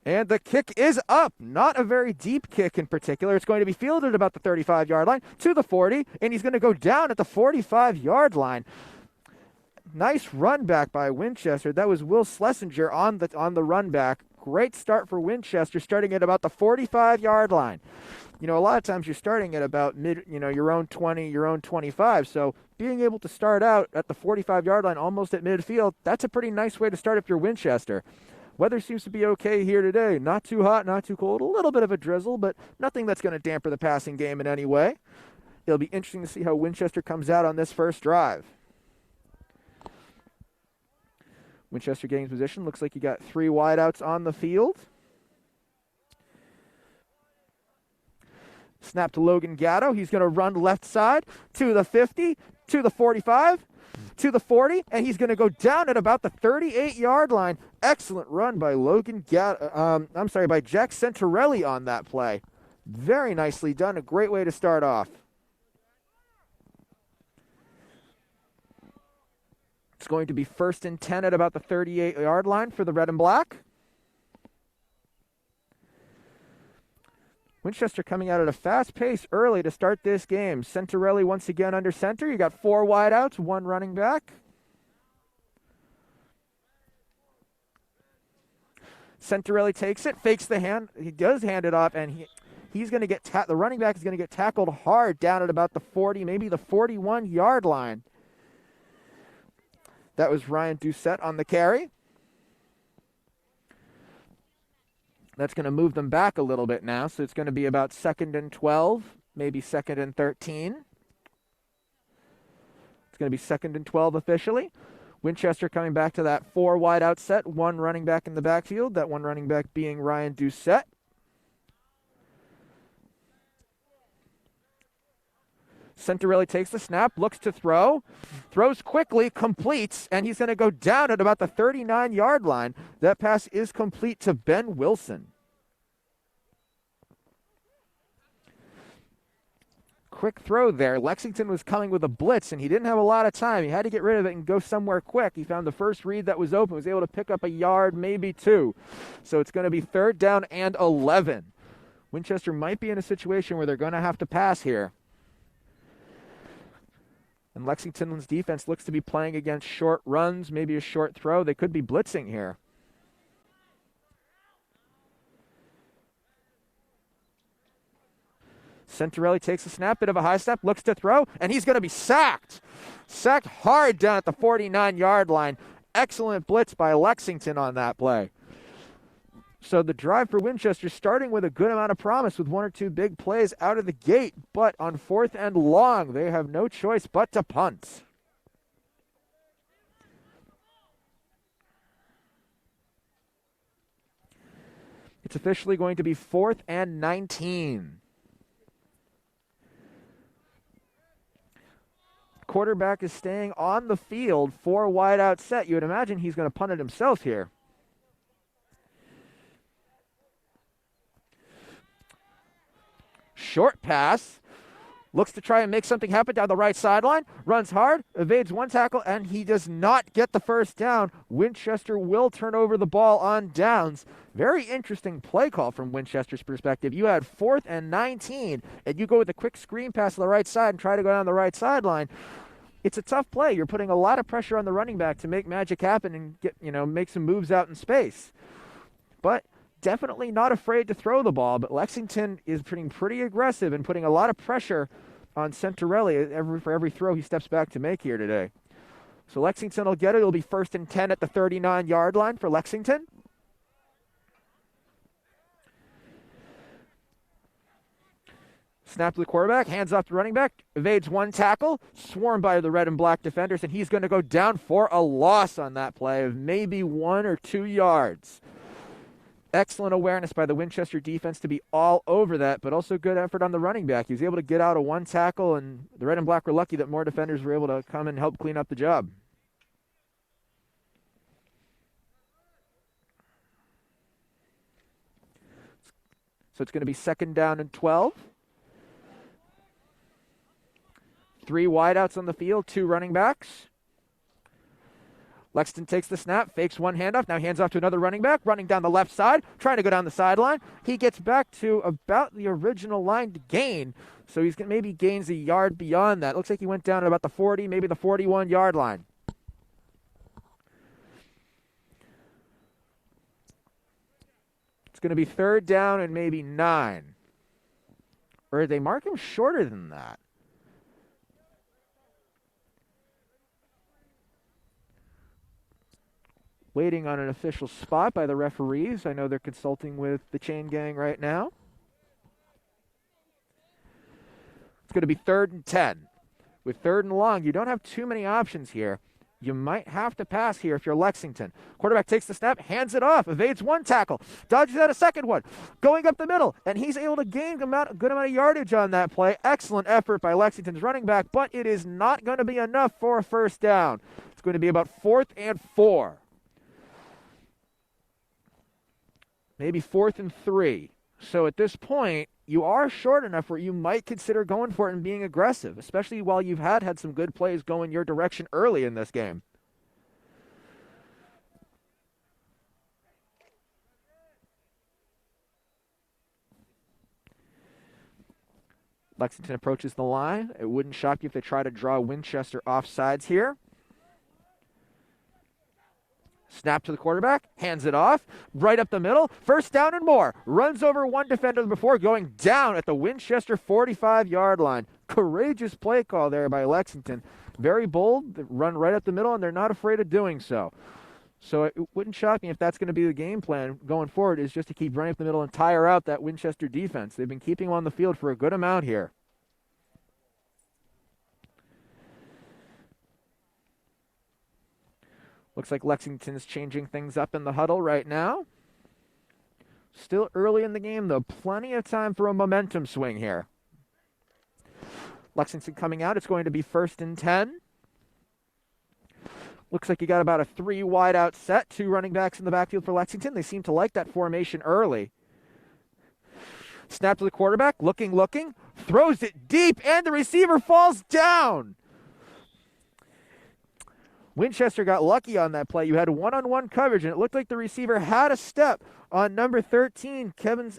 And the kick is up. Not a very deep kick in particular. It's going to be fielded about the 35-yard line to the 40, and he's going to go down at the 45-yard line. Nice run back by Winchester. That was Will Schlesinger on the run back. Great start for Winchester, starting at about the 45-yard line. A lot of times you're starting at about your own 20, your own 25. So being able to start out at the 45-yard line, almost at midfield, that's a pretty nice way to start if you're Winchester. Weather seems to be okay here today. Not too hot, not too cold. A little bit of a drizzle, but nothing that's going to dampen the passing game in any way. It'll be interesting to see how Winchester comes out on this first drive. Winchester getting position. Looks like you got 3 wideouts on the field. Snap to Logan Gatto. He's going to run left side to the 50, to the 45, to the 40, and he's going to go down at about the 38-yard line. Excellent run by by Jack Centarelli on that play. Very nicely done. A great way to start off. It's going to be 1st and 10 at about the 38-yard line for the red and black. Winchester coming out at a fast pace early to start this game. Centarelli once again under center. You got 4 wideouts, 1 running back. Centarelli takes it, fakes the hand. He does hand it off, and he's going to get the running back is going to get tackled hard down at about the 40, maybe the 41-yard line. That was Ryan Doucette on the carry. That's going to move them back a little bit now, so it's going to be about 2nd and 12, maybe 2nd and 13. It's going to be 2nd and 12 officially. Winchester coming back to that 4 wideout set, 1 running back in the backfield, that 1 running back being Ryan Doucette. Centarelli takes the snap, looks to throw, throws quickly, completes, and he's going to go down at about the 39-yard line. That pass is complete to Ben Wilson. Quick throw there. Lexington was coming with a blitz, and he didn't have a lot of time. He had to get rid of it and go somewhere quick. He found the first read that was open, was able to pick up a yard, maybe 2. So it's going to be 3rd down and 11. Winchester might be in a situation where they're going to have to pass here. And Lexington's defense looks to be playing against short runs, maybe a short throw. They could be blitzing here. Centarelli takes a snap, bit of a high step, looks to throw, and he's going to be sacked. Sacked hard down at the 49-yard line. Excellent blitz by Lexington on that play. So the drive for Winchester starting with a good amount of promise with 1 or 2 big plays out of the gate, but on 4th and long, they have no choice but to punt. It's officially going to be 4th and 19. Quarterback is staying on the field, 4 wideout set. You would imagine he's going to punt it himself here. Short pass, looks to try and make something happen down the right sideline, runs hard, evades 1 tackle, and he does not get the first down. Winchester will turn over the ball on downs. Very interesting play call from Winchester's perspective. You had 4th and 19, and you go with a quick screen pass to the right side and try to go down the right sideline. It's a tough play. You're putting a lot of pressure on the running back to make magic happen and make some moves out in space. But definitely not afraid to throw the ball, but Lexington is pretty aggressive and putting a lot of pressure on Centarelli for every throw he steps back to make here today. So Lexington will get it. It'll be 1st and 10 at the 39-yard line for Lexington. Snap to the quarterback, hands off to running back, evades 1 tackle, swarmed by the red and black defenders, and he's going to go down for a loss on that play of maybe 1 or 2 yards. Excellent awareness by the Winchester defense to be all over that, but also good effort on the running back. He was able to get out of 1 tackle, and the red and black were lucky that more defenders were able to come and help clean up the job. So it's going to be 2nd down and 12. 3 wideouts on the field, 2 running backs. Lexington takes the snap, fakes one handoff, now hands off to another running back, running down the left side, trying to go down the sideline. He gets back to about the original line to gain, so he's maybe gains a yard beyond that. Looks like he went down at about the 40, maybe the 41-yard line. It's going to be 3rd down and maybe 9. Or did they mark him shorter than that? Waiting on an official spot by the referees. I know they're consulting with the chain gang right now. It's going to be 3rd and 10. With 3rd and long, you don't have too many options here. You might have to pass here if you're Lexington. Quarterback takes the snap, hands it off, evades one tackle, dodges out a second one, going up the middle, and he's able to gain a good amount of yardage on that play. Excellent effort by Lexington's running back, but it is not going to be enough for a 1st down. It's going to be about 4th and 4. Maybe 4th and 3. So at this point, you are short enough where you might consider going for it and being aggressive, especially while you've had some good plays going your direction early in this game. Lexington approaches the line. It wouldn't shock you if they try to draw Winchester off sides here. Snap to the quarterback, hands it off, right up the middle, 1st down and more. Runs over one defender before going down at the Winchester 45-yard line. Courageous play call there by Lexington. Very bold, they run right up the middle, and they're not afraid of doing so. So it wouldn't shock me if that's going to be the game plan going forward, is just to keep running up the middle and tire out that Winchester defense. They've been keeping them on the field for a good amount here. Looks like Lexington's changing things up in the huddle right now. Still early in the game, though. Plenty of time for a momentum swing here. Lexington coming out. It's going to be 1st and 10. Looks like you got about a 3 wide out set. 2 running backs in the backfield for Lexington. They seem to like that formation early. Snap to the quarterback. Looking. Throws it deep, and the receiver falls down. Winchester got lucky on that play. You had one-on-one coverage, and it looked like the receiver had a step on number 13, Kevin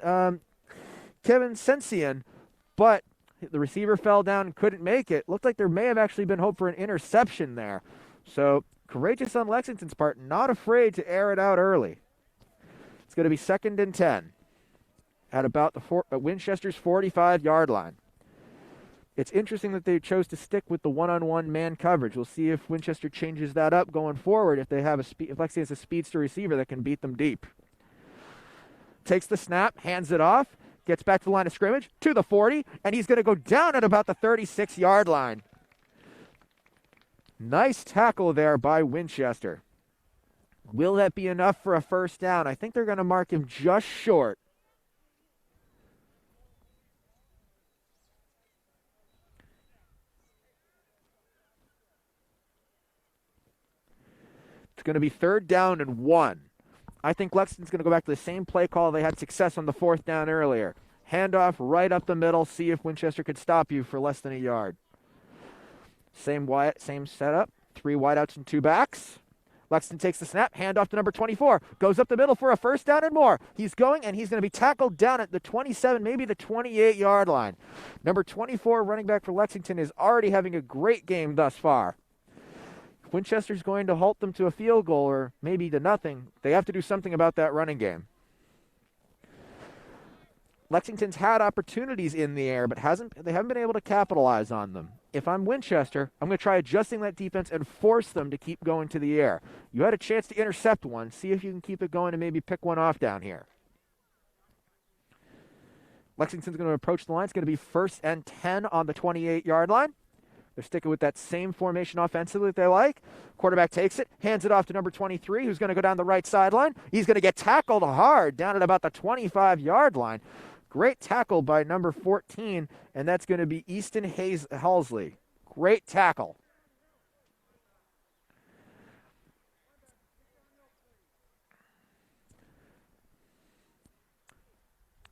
Sensian, but the receiver fell down and couldn't make it. Looked like there may have actually been hope for an interception there. So courageous on Lexington's part, not afraid to air it out early. It's going to be 2nd and 10 at about at Winchester's 45-yard line. It's interesting that they chose to stick with the one-on-one man coverage. We'll see if Winchester changes that up going forward. If Lexington has a speedster receiver that can beat them deep. Takes the snap, hands it off, gets back to the line of scrimmage to the 40, and he's going to go down at about the 36-yard line. Nice tackle there by Winchester. Will that be enough for a 1st down? I think they're going to mark him just short. It's going to be 3rd down and 1. I think Lexington's going to go back to the same play call they had success on the 4th down earlier. Handoff right up the middle. See if Winchester could stop you for less than a yard. Same setup. 3 wideouts and 2 backs. Lexington takes the snap. Handoff to number 24. Goes up the middle for a 1st down and more. He's going, and he's going to be tackled down at the 27, maybe the 28-yard line. Number 24 running back for Lexington is already having a great game thus far. Winchester's going to halt them to a field goal or maybe to nothing. They have to do something about that running game. Lexington's had opportunities in the air, but they haven't been able to capitalize on them. If I'm Winchester, I'm going to try adjusting that defense and force them to keep going to the air. You had a chance to intercept one. See if you can keep it going and maybe pick one off down here. Lexington's going to approach the line. It's going to be 1st and 10 on the 28-yard line. They're sticking with that same formation offensively that they like. Quarterback takes it, hands it off to number 23, who's going to go down the right sideline. He's going to get tackled hard down at about the 25-yard line. Great tackle by number 14, and that's going to be Easton Halsley. Great tackle.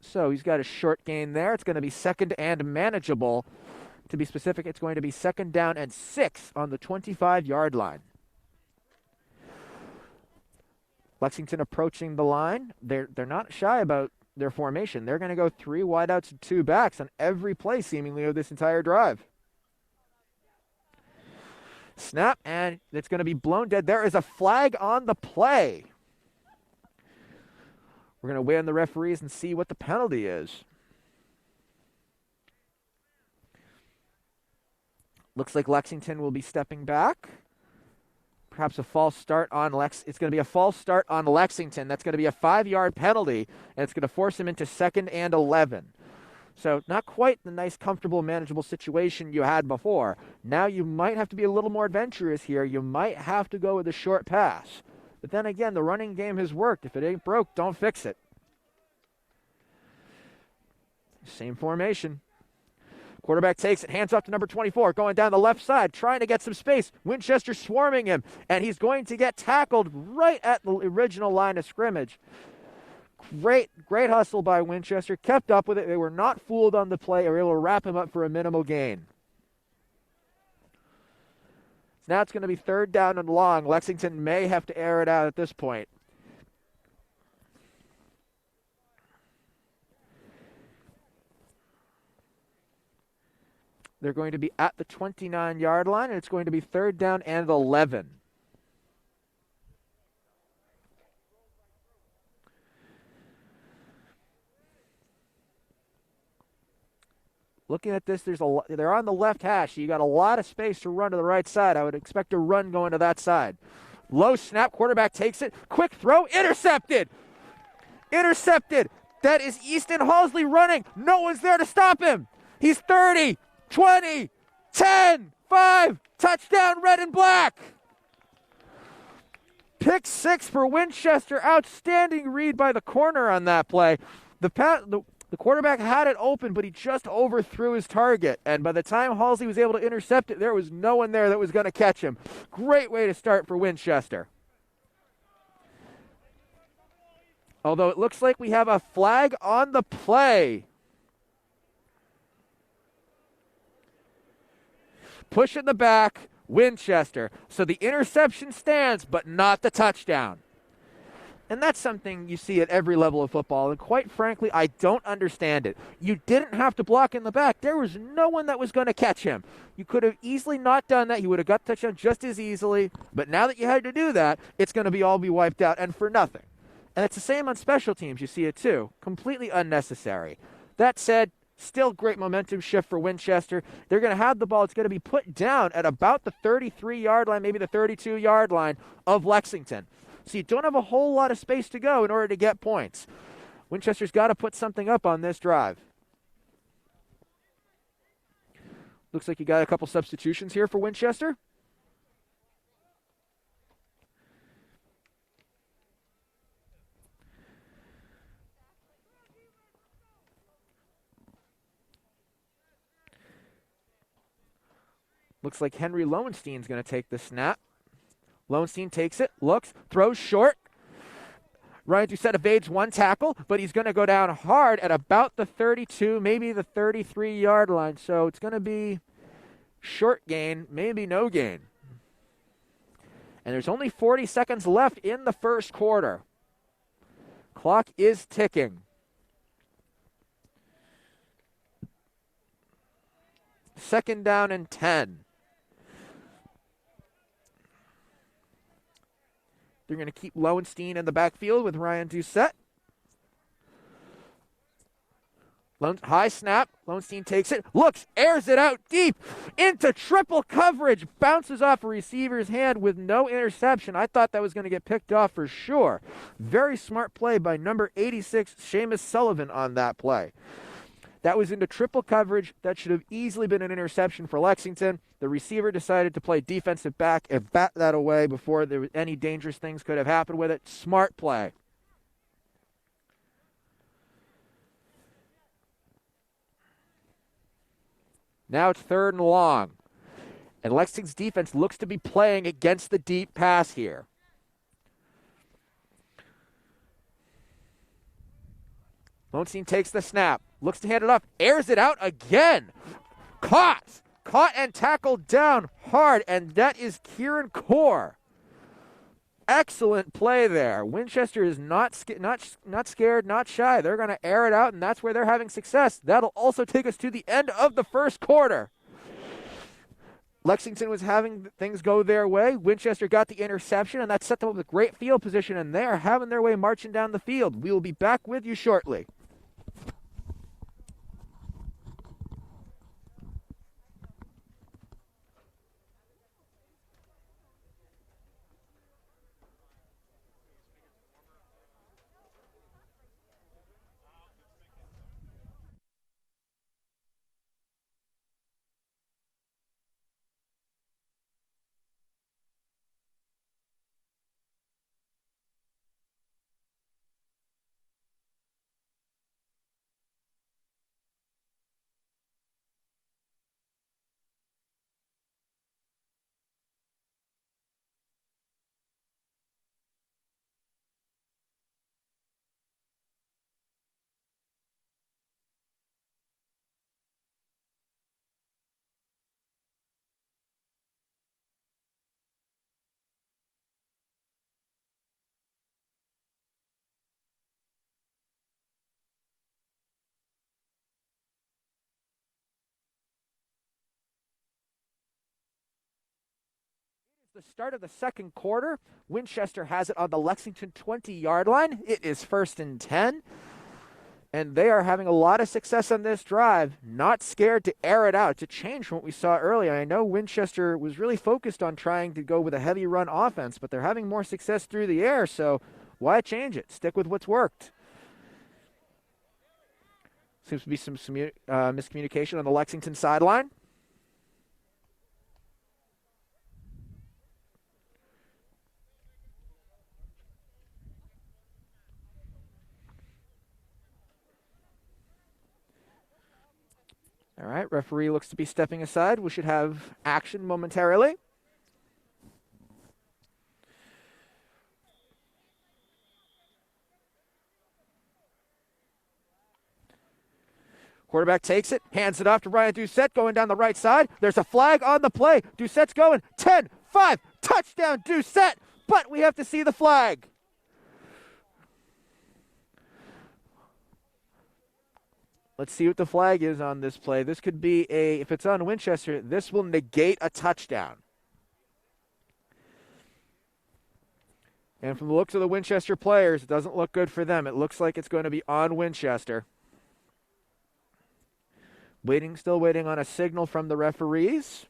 So he's got a short gain there. It's going to be 2nd and manageable. To be specific, it's going to be 2nd down and 6 on the 25-yard line. Lexington approaching the line. They're not shy about their formation. They're going to go 3 wideouts and 2 backs on every play seemingly of this entire drive. Snap, and it's going to be blown dead. There is a flag on the play. We're going to wait on the referees and see what the penalty is. Looks like Lexington will be stepping back. Perhaps a false start on It's going to be a false start on Lexington. That's going to be a 5-yard penalty, and it's going to force him into 2nd and 11. So not quite the nice, comfortable, manageable situation you had before. Now you might have to be a little more adventurous here. You might have to go with a short pass. But then again, the running game has worked. If it ain't broke, don't fix it. Same formation. Quarterback takes it, hands off to number 24, going down the left side, trying to get some space. Winchester swarming him, and he's going to get tackled right at the original line of scrimmage. Great hustle by Winchester. Kept up with it. They were not fooled on the play. They were able to wrap him up for a minimal gain. So now it's going to be 3rd down and long. Lexington may have to air it out at this point. They're going to be at the 29-yard line, and it's going to be 3rd down and 11. Looking at this, they're on the left hash. You got a lot of space to run to the right side. I would expect a run going to that side. Low snap, quarterback takes it. Quick throw, intercepted. Intercepted. That is Easton Halsley running. No one's there to stop him. He's 30, 20, 10, 5. Touchdown, red and black. Pick 6 for Winchester. Outstanding read by the corner on that play. The quarterback had it open, but he just overthrew his target. And by the time Halsey was able to intercept it, there was no one there that was going to catch him. Great way to start for Winchester. Although it looks like we have a flag on the play. Push in the back, Winchester. So the interception stands, but not the touchdown. And that's something you see at every level of football, and quite frankly, I don't understand it. You didn't have to block in the back. There was no one that was going to catch him. You could have easily not done that. He would have got the touchdown just as easily. But now that you had to do that, it's going to be all wiped out and for nothing. And it's the same on special teams. You see it too. Completely unnecessary. That said, still great momentum shift for Winchester. They're going to have the ball. It's going to be put down at about the 33-yard line, maybe the 32-yard line of Lexington. So you don't have a whole lot of space to go in order to get points. Winchester's got to put something up on this drive. Looks like you got a couple substitutions here for Winchester. Looks like Henry Lowenstein's going to take the snap. Lowenstein takes it, looks, throws short. Ryan Doucette evades one tackle, but he's going to go down hard at about the 32, maybe the 33-yard line. So it's going to be short gain, maybe no gain. And there's only 40 seconds left in the first quarter. Clock is ticking. Second down and 10. They're going to keep Lowenstein in the backfield with Ryan Doucette. High snap. Lowenstein takes it. Looks, airs it out deep into triple coverage. Bounces off a receiver's hand with no interception. I thought that was going to get picked off for sure. Very smart play by number 86, Seamus Sullivan on that play. That was into triple coverage. That should have easily been an interception for Lexington. The receiver decided to play defensive back and bat that away before there was any dangerous things could have happened with it. Smart play. Now it's 3rd and long. And Lexington's defense looks to be playing against the deep pass here. Lowenstein takes the snap. Looks to hand it off. Airs it out again. Caught and tackled down hard. And that is Kieran Core. Excellent play there. Winchester is not scared, not shy. They're going to air it out, and that's where they're having success. That'll also take us to the end of the first quarter. Lexington was having things go their way. Winchester got the interception, and that set them up with a great field position, and they are having their way marching down the field. We will be back with you shortly. The start of the second quarter. Winchester has it on the Lexington 20-yard line. It is 1st and 10. And they are having a lot of success on this drive. Not scared to air it out, to change from what we saw earlier. I know Winchester was really focused on trying to go with a heavy run offense, but they're having more success through the air, so why change it? Stick with what's worked. Seems to be some miscommunication on the Lexington sideline. All right, referee looks to be stepping aside. We should have action momentarily. Quarterback takes it, hands it off to Ryan Doucette going down the right side. There's a flag on the play. Doucette's going 10-5, touchdown Doucette, but we have to see the flag. Let's see what the flag is on this play. This could be if it's on Winchester, this will negate a touchdown. And from the looks of the Winchester players, it doesn't look good for them. It looks like it's going to be on Winchester. Still waiting on a signal from the referees.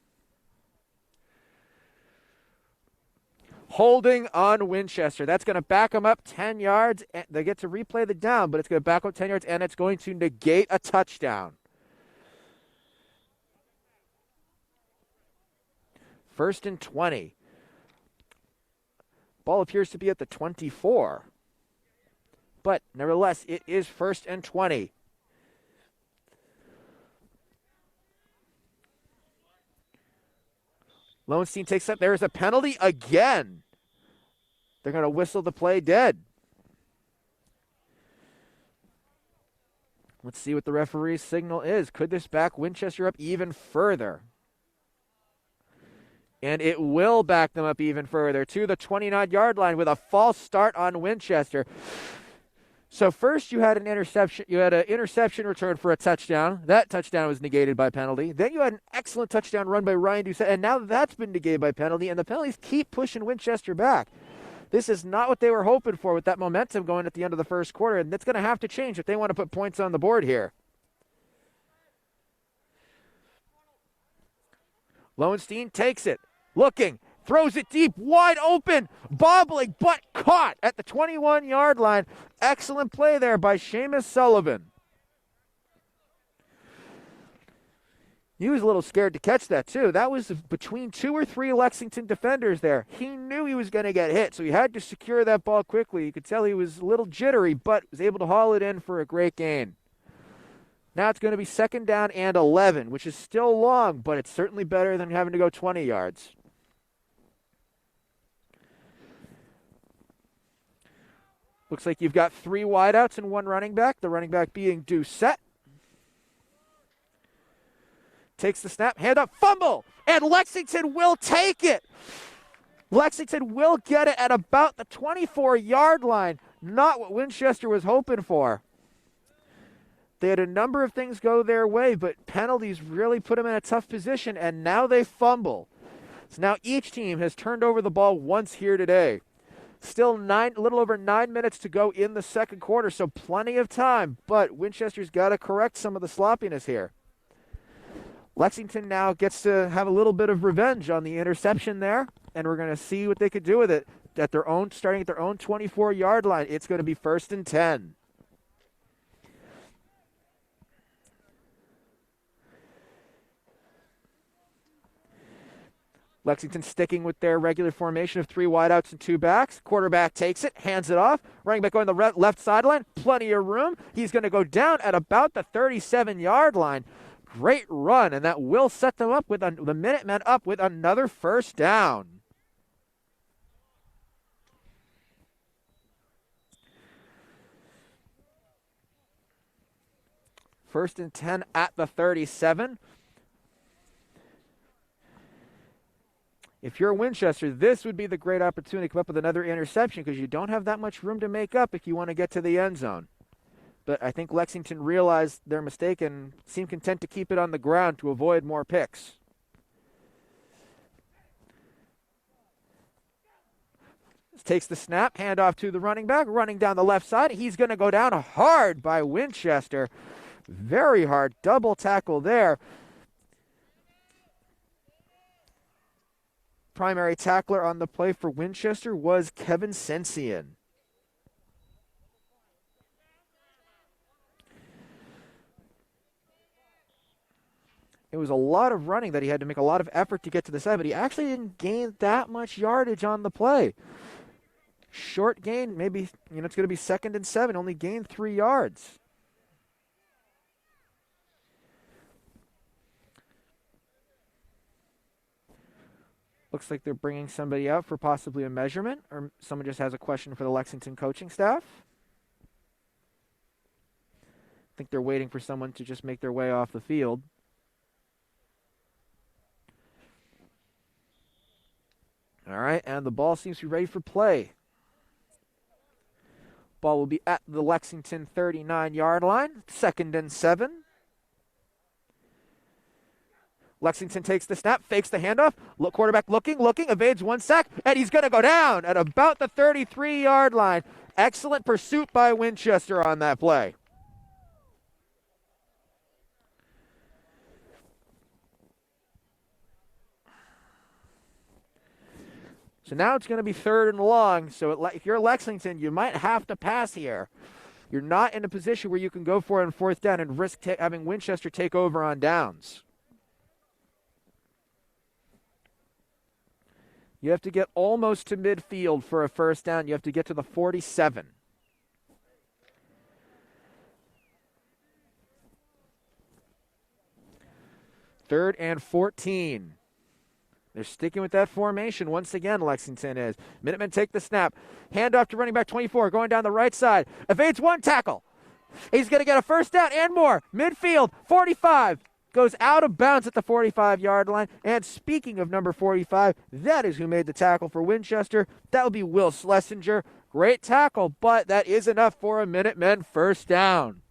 Holding on Winchester. That's going to back them up 10 yards. They get to replay the down, but it's going to back up 10 yards, and it's going to negate a touchdown. 1st and 20. Ball appears to be at the 24. But nevertheless, it is 1st and 20. Lowenstein takes up. There is a penalty again. They're going to whistle the play dead. Let's see what the referee's signal is. Could this back Winchester up even further? And it will back them up even further to the 29-yard line with a false start on Winchester. So first you had an interception. You had an interception return for a touchdown. That touchdown was negated by penalty. Then you had an excellent touchdown run by Ryan Doucette, and now that's been negated by penalty, and the penalties keep pushing Winchester back. This is not what they were hoping for with that momentum going at the end of the first quarter, and that's going to have to change if they want to put points on the board here. Lowenstein takes it, looking, throws it deep, wide open, bobbling, but caught at the 21-yard line. Excellent play there by Seamus Sullivan. He was a little scared to catch that, too. That was between 2 or 3 Lexington defenders there. He knew he was going to get hit, so he had to secure that ball quickly. You could tell he was a little jittery, but was able to haul it in for a great gain. Now it's going to be 2nd down and 11, which is still long, but it's certainly better than having to go 20 yards. Looks like you've got 3 wideouts and 1 running back, the running back being Doucette. Takes the snap, hand up, fumble, and Lexington will take it. Lexington will get it at about the 24-yard line. Not what Winchester was hoping for. They had a number of things go their way, but penalties really put them in a tough position, and now they fumble. So now each team has turned over the ball once here today. Still a little over 9 minutes to go in the second quarter, so plenty of time, but Winchester's got to correct some of the sloppiness here. Lexington now gets to have a little bit of revenge on the interception there, and we're going to see what they could do with it starting at their own 24-yard line. It's going to be 1st and 10. Lexington sticking with their regular formation of 3 wideouts and 2 backs. Quarterback takes it, hands it off. Running back going to the left sideline. Plenty of room. He's going to go down at about the 37-yard line. Great run, and that will set them up with the Minutemen up with another first down. First and 10 at the 37. If you're Winchester, this would be the great opportunity to come up with another interception because you don't have that much room to make up if you want to get to the end zone. But I think Lexington realized their mistake and seemed content to keep it on the ground to avoid more picks. Takes the snap, handoff to the running back, running down the left side. He's going to go down hard by Winchester. Very hard. Double tackle there. Primary tackler on the play for Winchester was Kevin Sensian. It was a lot of running that he had to make a lot of effort to get to the side, but he actually didn't gain that much yardage on the play. Short gain, maybe, it's going to be 2nd and 7, only gained 3 yards. Looks like they're bringing somebody out for possibly a measurement, or someone just has a question for the Lexington coaching staff. I think they're waiting for someone to just make their way off the field. All right, and the ball seems to be ready for play. Ball will be at the Lexington 39-yard line, 2nd and 7. Lexington takes the snap, fakes the handoff. Quarterback looking, evades 1 sack, and he's going to go down at about the 33-yard line. Excellent pursuit by Winchester on that play. So now it's going to be 3rd and long. So if you're Lexington, you might have to pass here. You're not in a position where you can go for it on 4th down and risk having Winchester take over on downs. You have to get almost to midfield for a first down. You have to get to the 47. Third and 14. They're sticking with that formation once again, Lexington is. Minutemen take the snap. Handoff to running back 24, going down the right side. Evades 1 tackle. He's going to get a first down and more. Midfield, 45. Goes out of bounds at the 45-yard line. And speaking of number 45, that is who made the tackle for Winchester. That would be Will Schlesinger. Great tackle, but that is enough for a Minutemen first down.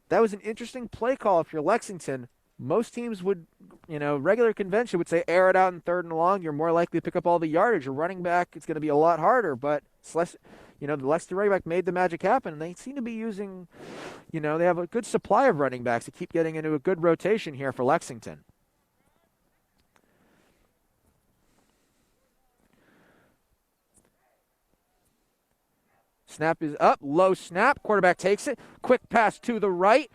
That was an interesting play call if you're Lexington. Most teams would, regular convention would say air it out in 3rd and long. You're more likely to pick up all the yardage. Your running back, it's going to be a lot harder, but the Lexington running back made the magic happen, and they seem to be using, they have a good supply of running backs to keep getting into a good rotation here for Lexington. Snap is up, low snap, quarterback takes it, quick pass to the right,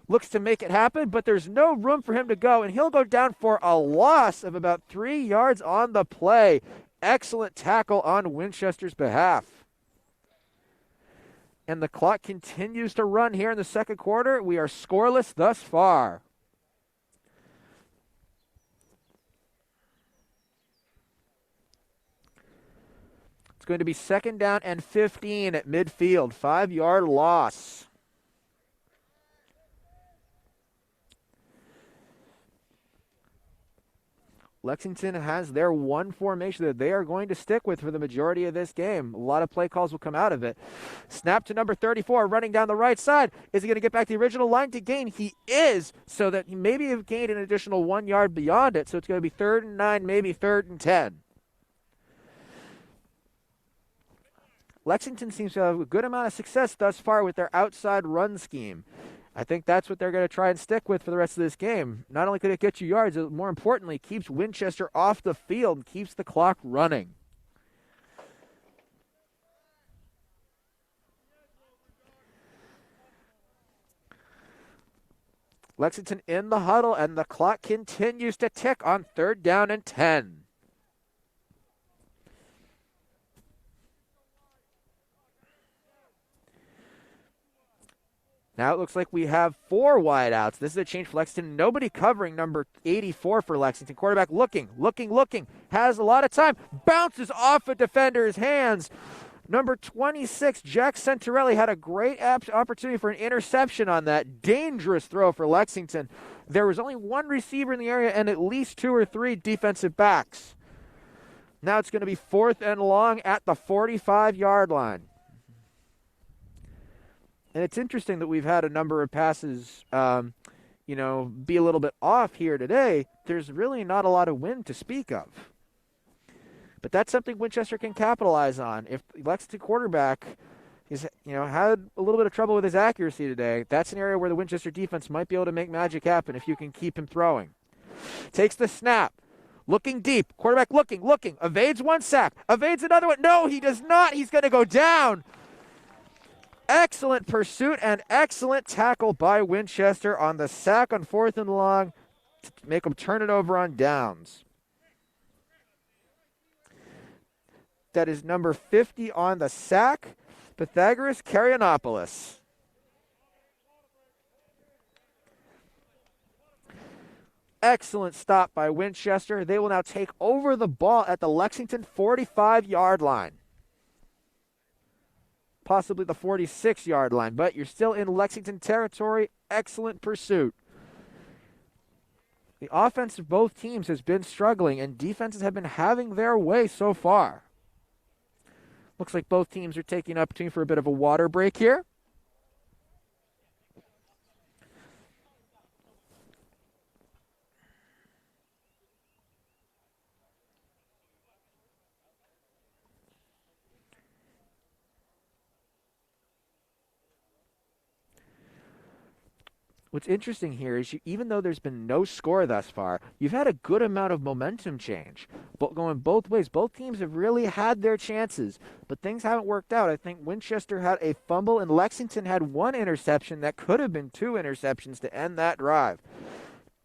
looks to make it happen, but there's no room for him to go, and he'll go down for a loss of about 3 yards on the play. Excellent tackle on Winchester's behalf. And the clock continues to run here in the second quarter. We are scoreless thus far. It's going to be 2nd down and 15 at midfield. 5-yard loss. Lexington has their one formation that they are going to stick with for the majority of this game. A lot of play calls will come out of it. Snap to number 34, running down the right side. Is he going to get back to the original line to gain? He is, so that he maybe have gained an additional 1 yard beyond it. So it's going to be 3rd and 9, maybe 3rd and 10. Lexington seems to have a good amount of success thus far with their outside run scheme. I think that's what they're going to try and stick with for the rest of this game. Not only could it get you yards, it more importantly keeps Winchester off the field and keeps the clock running. Lexington in the huddle, and the clock continues to tick on 3rd down and 10. Now it looks like we have 4 wideouts. This is a change for Lexington. Nobody covering number 84 for Lexington. Quarterback looking. Has a lot of time. Bounces off a defender's hands. Number 26, Jack Centarelli, had a great opportunity for an interception on that. Dangerous throw for Lexington. There was only one receiver in the area and at least 2 or 3 defensive backs. Now it's going to be 4th and long at the 45-yard line. And it's interesting that we've had a number of passes, be a little bit off here today. There's really not a lot of wind to speak of. But that's something Winchester can capitalize on. If the Lexington quarterback is, had a little bit of trouble with his accuracy today, that's an area where the Winchester defense might be able to make magic happen if you can keep him throwing. Takes the snap. Looking deep. Quarterback looking. Evades 1 sack. Evades another one. No, he does not. He's going to go down. Excellent pursuit and excellent tackle by Winchester on the sack on 4th and long to make them turn it over on downs. That is number 50 on the sack, Pythagoras Karyanopoulos. Excellent stop by Winchester. They will now take over the ball at the Lexington 45-yard line. Possibly the 46-yard line, but you're still in Lexington territory. Excellent pursuit. The offense of both teams has been struggling, and defenses have been having their way so far. Looks like both teams are taking an opportunity for a bit of a water break here. What's interesting here is even though there's been no score thus far, you've had a good amount of momentum change. But going both ways, both teams have really had their chances, but things haven't worked out. I think Winchester had a fumble and Lexington had 1 interception that could have been 2 interceptions to end that drive.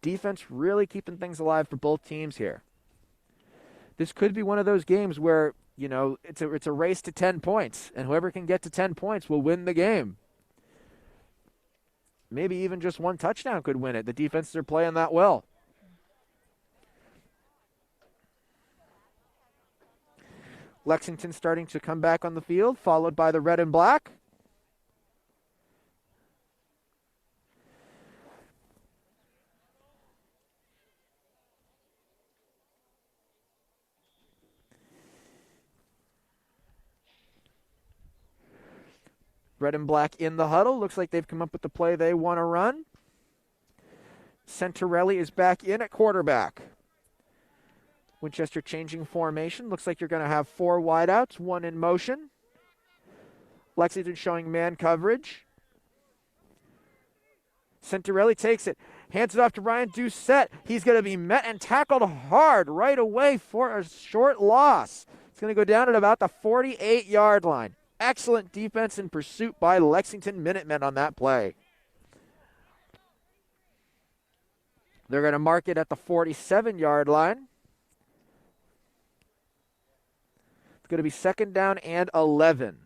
Defense really keeping things alive for both teams here. This could be one of those games where, it's a race to 10 points, and whoever can get to 10 points will win the game. Maybe even just 1 touchdown could win it. The defenses are playing that well. Lexington starting to come back on the field, followed by the red and black. Red and black in the huddle. Looks like they've come up with the play they want to run. Centarelli is back in at quarterback. Winchester changing formation. Looks like you're going to have 4 wideouts, 1 in motion. Lexington showing man coverage. Centarelli takes it. Hands it off to Ryan Doucette. He's going to be met and tackled hard right away for a short loss. It's going to go down at about the 48-yard line. Excellent defense and pursuit by Lexington Minutemen on that play. They're going to mark it at the 47-yard line. It's going to be 2nd down and 11.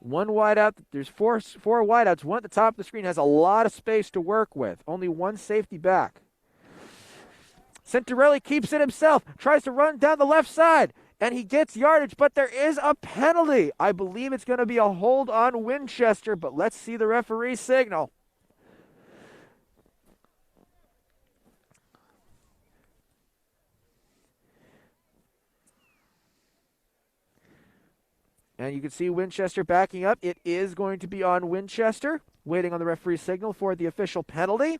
One wide out. There's four wideouts. One at the top of the screen has a lot of space to work with. Only 1 safety back. Centarelli keeps it himself. Tries to run down the left side. and he gets yardage, but there is a penalty. I believe it's going to be a hold on Winchester, but let's see the referee signal. And you can see Winchester backing up. It is going to be on Winchester, waiting on the referee signal for the official penalty.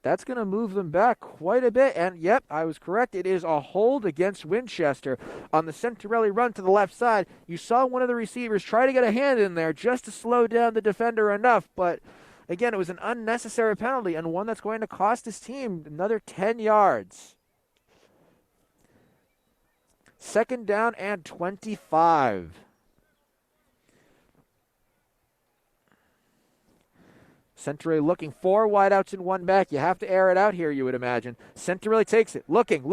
That's going to move them back quite a bit. And, yep, I was correct. It is a hold against Winchester. On the Centorelli run to the left side, you saw one of the receivers try to get a hand in there just to slow down the defender enough. But, again, it was an unnecessary penalty and one that's going to cost his team another 10 yards. 2nd down and 25. Centorelli looking 4 wideouts and 1 back. You have to air it out here, you would imagine. Centorelli takes it. Looking.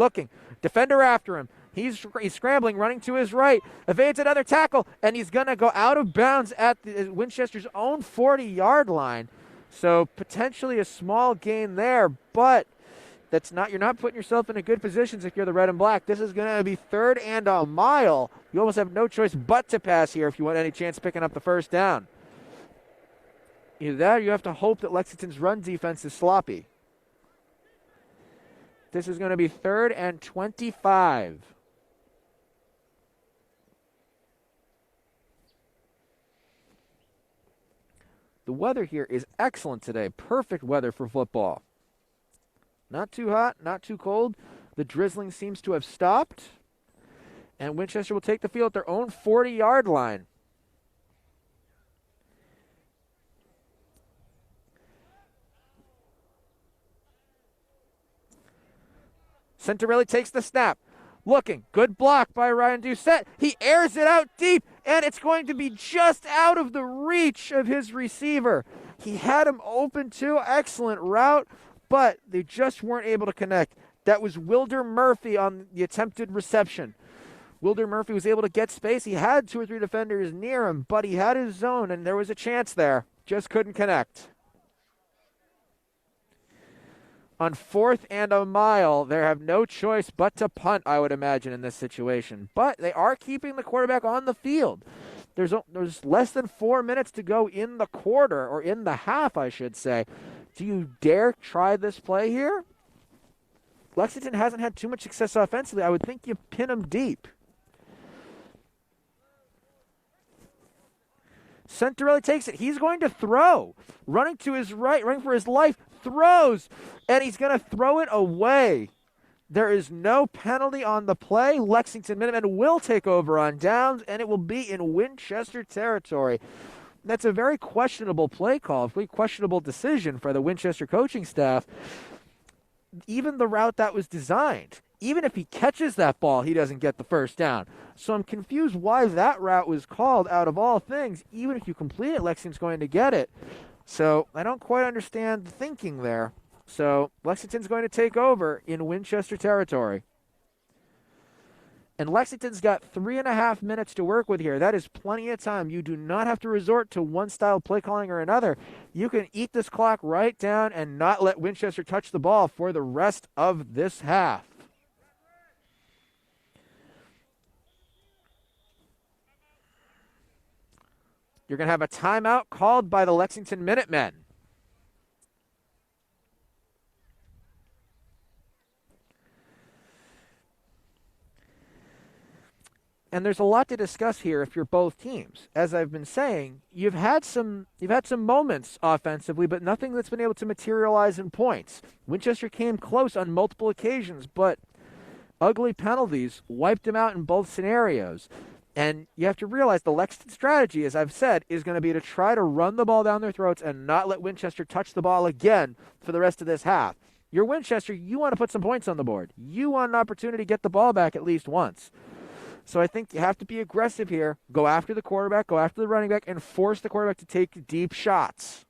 Defender after him. He's scrambling, running to his right. Evades another tackle, and he's going to go out of bounds at Winchester's own 40-yard line. So potentially a small gain there, but you're not putting yourself in a good position if you're the red and black. This is going to be 3rd and a mile. You almost have no choice but to pass here if you want any chance of picking up the first down. Either that or you have to hope that Lexington's run defense is sloppy. This is going to be 3rd and 25. The weather here is excellent today. Perfect weather for football. Not too hot, not too cold. The drizzling seems to have stopped. And Winchester will take the field at their own 40-yard line. Centorelli takes the snap. Looking. Good block by Ryan Doucette. He airs it out deep, and it's going to be just out of the reach of his receiver. He had him open too. Excellent route, but they just weren't able to connect. That was Wilder Murphy on the attempted reception. Wilder Murphy was able to get space. He had 2 or 3 defenders near him, but he had his zone, and there was a chance there. Just couldn't connect. On 4th and a mile, they have no choice but to punt, I would imagine, in this situation. But they are keeping the quarterback on the field. There's less than 4 minutes to go in the quarter, or in the half, I should say. Do you dare try this play here? Lexington hasn't had too much success offensively. I would think you pin them deep. Centorelli takes it. He's going to throw. Running to his right, running for his life, throws, and he's going to throw it away. There is no penalty on the play. Lexington Minutemen will take over on downs, and it will be in Winchester territory. That's a very questionable play call, a very questionable decision for the Winchester coaching staff. Even the route that was designed, even if he catches that ball, he doesn't get the first down. So I'm confused why that route was called out of all things. Even if you complete it, Lexington's going to get it. So I don't quite understand the thinking there. So Lexington's going to take over in Winchester territory. And Lexington's got 3.5 minutes to work with here. That is plenty of time. You do not have to resort to one style of play calling or another. You can eat this clock right down and not let Winchester touch the ball for the rest of this half. You're going to have a timeout called by the Lexington Minutemen. And there's a lot to discuss here if you're both teams. As I've been saying, you've had some moments offensively, but nothing that's been able to materialize in points. Winchester came close on multiple occasions, but ugly penalties wiped them out in both scenarios. And you have to realize the Lexington strategy, as I've said, is going to be to try to run the ball down their throats and not let Winchester touch the ball again for the rest of this half. You're Winchester, you want to put some points on the board. You want an opportunity to get the ball back at least once. So I think you have to be aggressive here. Go after the quarterback, go after the running back, and force the quarterback to take deep shots.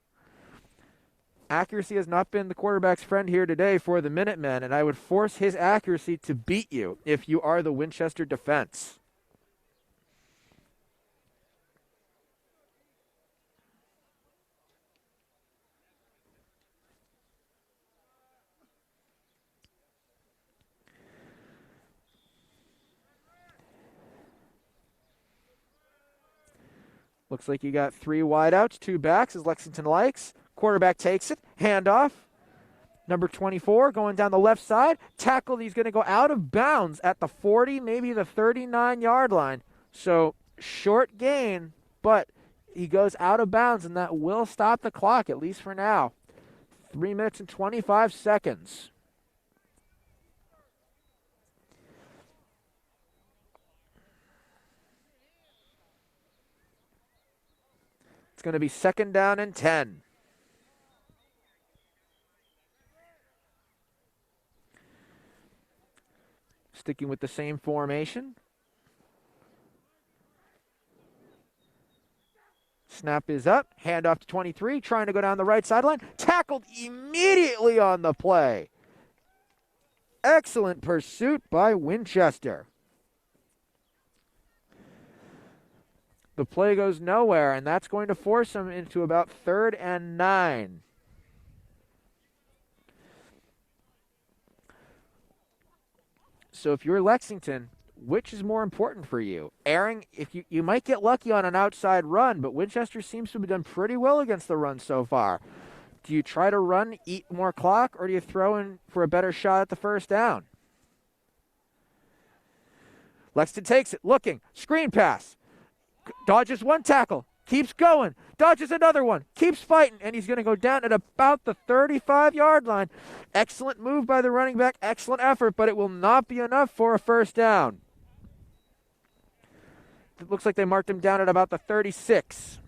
Accuracy has not been the quarterback's friend here today for the Minutemen, and I would force his accuracy to beat you if you are the Winchester defense. Looks like you got 3 wideouts, 2 backs, as Lexington likes. Quarterback takes it. Handoff. Number 24 going down the left side. Tackle, he's going to go out of bounds at the 40, maybe the 39-yard line. So short gain, but he goes out of bounds, and that will stop the clock, at least for now. 3 minutes and 25 seconds. It's going to be 2nd down and 10. Sticking with the same formation. Snap is up. Handoff to 23. Trying to go down the right sideline. Tackled immediately on the play. Excellent pursuit by Winchester. The play goes nowhere, and that's going to force him into about 3rd and 9. So if you're Lexington, which is more important for you? Airing, if you might get lucky on an outside run, but Winchester seems to have done pretty well against the run so far. Do you try to run, eat more clock, or do you throw in for a better shot at the 1st down? Lexington takes it, looking, screen pass. Dodges 1 tackle, keeps going, dodges another one, keeps fighting, and he's going to go down at about the 35-yard line. Excellent move by the running back, excellent effort, but it will not be enough for a 1st down. It looks like they marked him down at about the 36.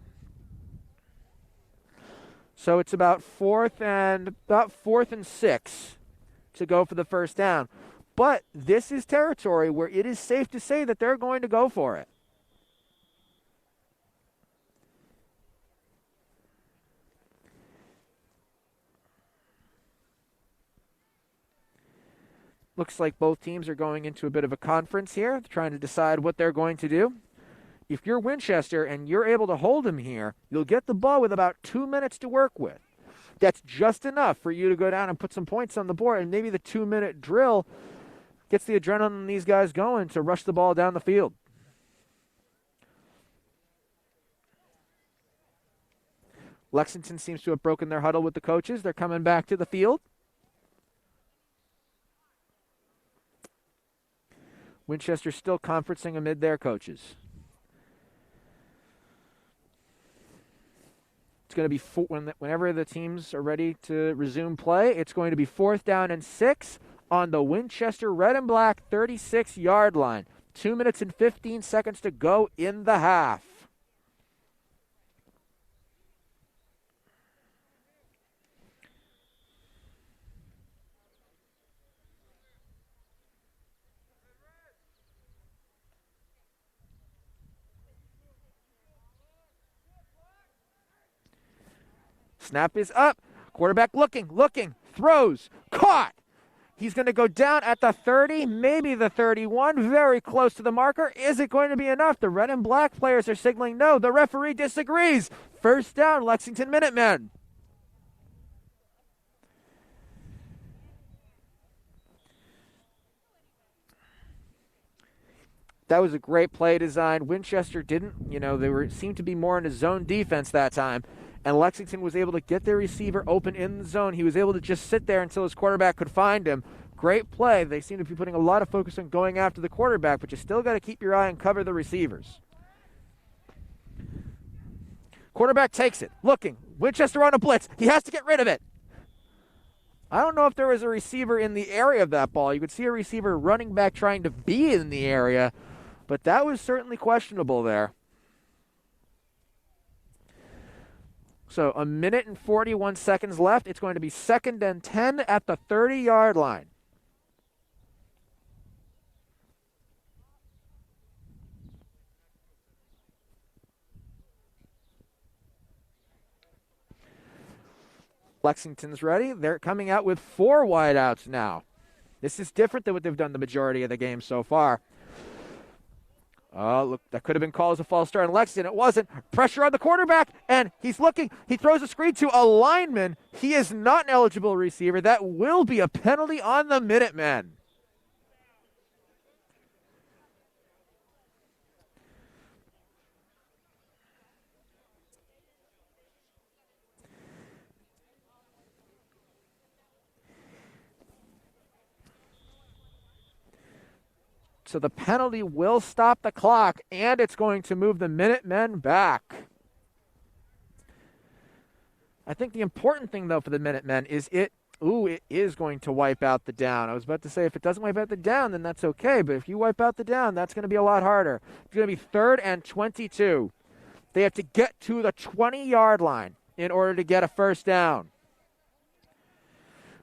So it's about 4th and 6 to go for the 1st down. But this is territory where it is safe to say that they're going to go for it. Looks like both teams are going into a bit of a conference here, trying to decide what they're going to do. If you're Winchester and you're able to hold him here, you'll get the ball with about 2 minutes to work with. That's just enough for you to go down and put some points on the board, and maybe the 2-minute drill gets the adrenaline in these guys going to rush the ball down the field. Lexington seems to have broken their huddle with the coaches. They're coming back to the field. Winchester still conferencing amid their coaches. It's going to be whenever the teams are ready to resume play, it's going to be 4th down and 6 on the Winchester red and black 36-yard line. 2 minutes and 15 seconds to go in the half. Snap is up. Quarterback looking, throws, caught. He's going to go down at the 30, maybe the 31, very close to the marker. Is it going to be enough? The red and black players are signaling no. The referee disagrees. 1st down, Lexington Minutemen. That was a great play design. Winchester didn't, seemed to be more in a zone defense that time. And Lexington was able to get their receiver open in the zone. He was able to just sit there until his quarterback could find him. Great play. They seem to be putting a lot of focus on going after the quarterback, but you still got to keep your eye and cover the receivers. Quarterback takes it, looking. Winchester on a blitz. He has to get rid of it. I don't know if there was a receiver in the area of that ball. You could see a receiver running back trying to be in the area, but that was certainly questionable there. So 1 minute and 41 seconds left. It's going to be 2nd and 10 at the 30-yard line. Lexington's ready. They're coming out with 4 wideouts now. This is different than what they've done the majority of the game so far. Oh, look, that could have been called as a false start on Lexington. It wasn't. Pressure on the quarterback, and he's looking. He throws a screen to a lineman. He is not an eligible receiver. That will be a penalty on the Minutemen. So the penalty will stop the clock, and it's going to move the Minutemen back. I think the important thing, though, for the Minutemen is it is going to wipe out the down. I was about to say if it doesn't wipe out the down, then that's okay. But if you wipe out the down, that's going to be a lot harder. It's going to be 3rd and 22. They have to get to the 20-yard line in order to get a first down.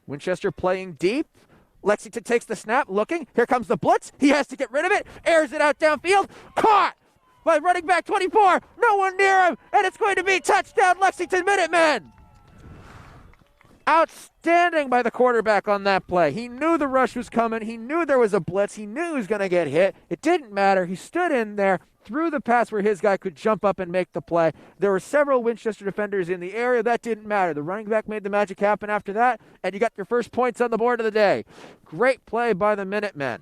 Winchester playing deep. Lexington takes the snap, looking. Here comes the blitz. He has to get rid of it. Airs it out downfield. Caught by running back 24. No one near him. And it's going to be touchdown Lexington Minutemen. Outstanding by the quarterback on that play. He knew the rush was coming. He knew there was a blitz. He knew he was going to get hit. It didn't matter. He stood in there, threw the pass where his guy could jump up and make the play. There were several Winchester defenders in the area. That didn't matter. The running back made the magic happen after that, and you got your first points on the board of the day. Great play by the Minutemen.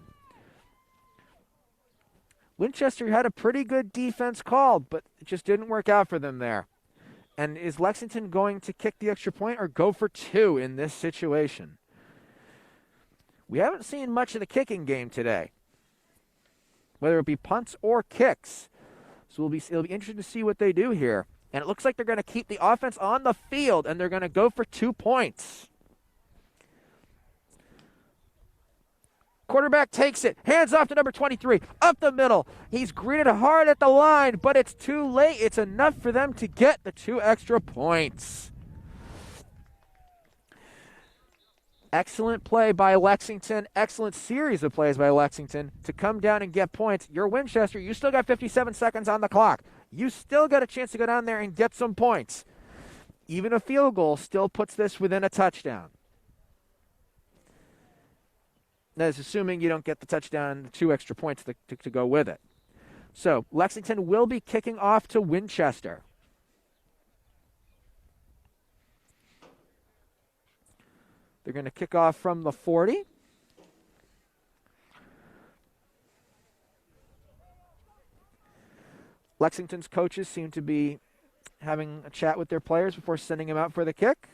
Winchester had a pretty good defense called, but it just didn't work out for them there. And is Lexington going to kick the extra point or go for 2 in this situation? We haven't seen much of the kicking game today, whether it be punts or kicks. So it'll be interesting to see what they do here. And it looks like they're going to keep the offense on the field, and they're going to go for 2 points. Quarterback takes it, hands off to number 23, up the middle. He's greeted hard at the line, but it's too late. It's enough for them to get the 2 extra points. Excellent play by Lexington, excellent series of plays by Lexington to come down and get points. You're Winchester, you still got 57 seconds on the clock. You still got a chance to go down there and get some points. Even a field goal still puts this within a touchdown. That is assuming you don't get the touchdown and the 2 extra points to go with it. So Lexington will be kicking off to Winchester. They're going to kick off from the 40. Lexington's coaches seem to be having a chat with their players before sending them out for the kick.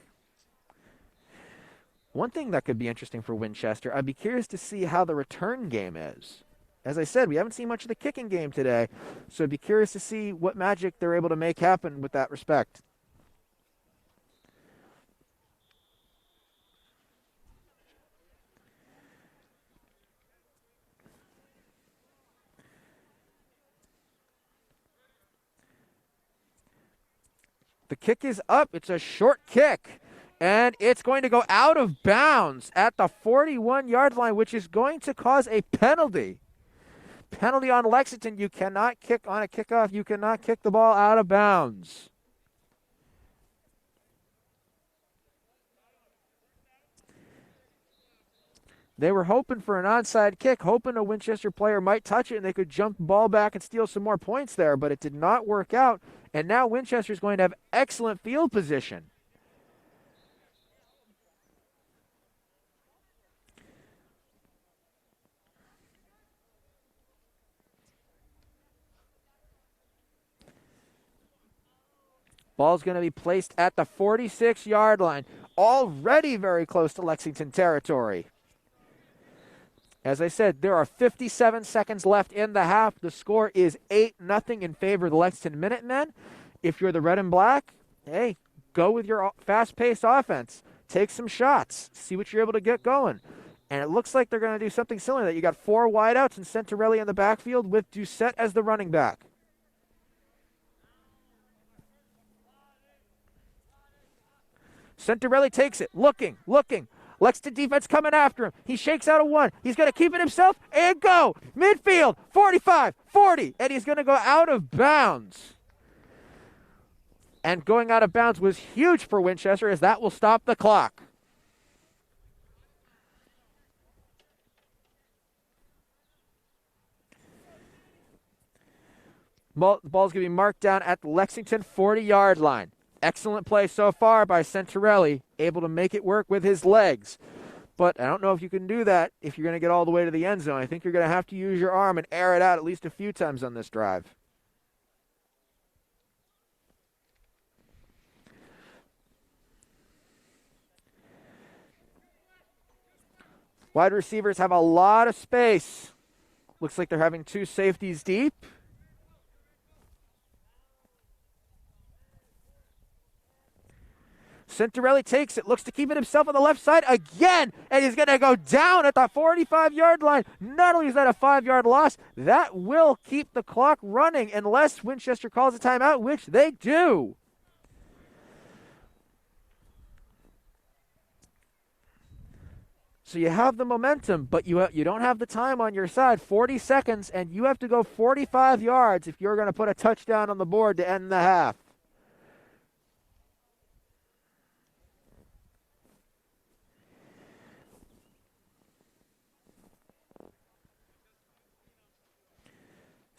One thing that could be interesting for Winchester, I'd be curious to see how the return game is. As I said, we haven't seen much of the kicking game today, so I'd be curious to see what magic they're able to make happen with that respect. The kick is up. It's a short kick. And it's going to go out of bounds at the 41-yard line, which is going to cause a penalty. Penalty on Lexington. You cannot kick on a kickoff. You cannot kick the ball out of bounds. They were hoping for an onside kick, hoping a Winchester player might touch it and they could jump the ball back and steal some more points there, but it did not work out. And now Winchester's going to have excellent field position. Ball's going to be placed at the 46-yard line, already very close to Lexington territory. As I said, there are 57 seconds left in the half. The score is 8-0 in favor of the Lexington Minutemen. If you're the red and black, hey, go with your fast-paced offense. Take some shots. See what you're able to get going. And it looks like they're going to do something similar. That you got 4 wideouts and Centarelli in the backfield with Doucette as the running back. Centarelli takes it, looking. Lexington defense coming after him. He shakes out a 1. He's going to keep it himself and go. Midfield, 45, 40, and he's going to go out of bounds. And going out of bounds was huge for Winchester, as that will stop the clock. The ball's going to be marked down at the Lexington 40-yard line. Excellent play so far by Centarelli, able to make it work with his legs. But I don't know if you can do that if you're going to get all the way to the end zone. I think you're going to have to use your arm and air it out at least a few times on this drive. Wide receivers have a lot of space. Looks like they're having two safeties deep. Centarelli takes it, looks to keep it himself on the left side again, and he's going to go down at the 45-yard line. Not only is that a 5-yard loss, that will keep the clock running unless Winchester calls a timeout, which they do. So you have the momentum, but you don't have the time on your side. 40 seconds, and you have to go 45 yards if you're going to put a touchdown on the board to end the half.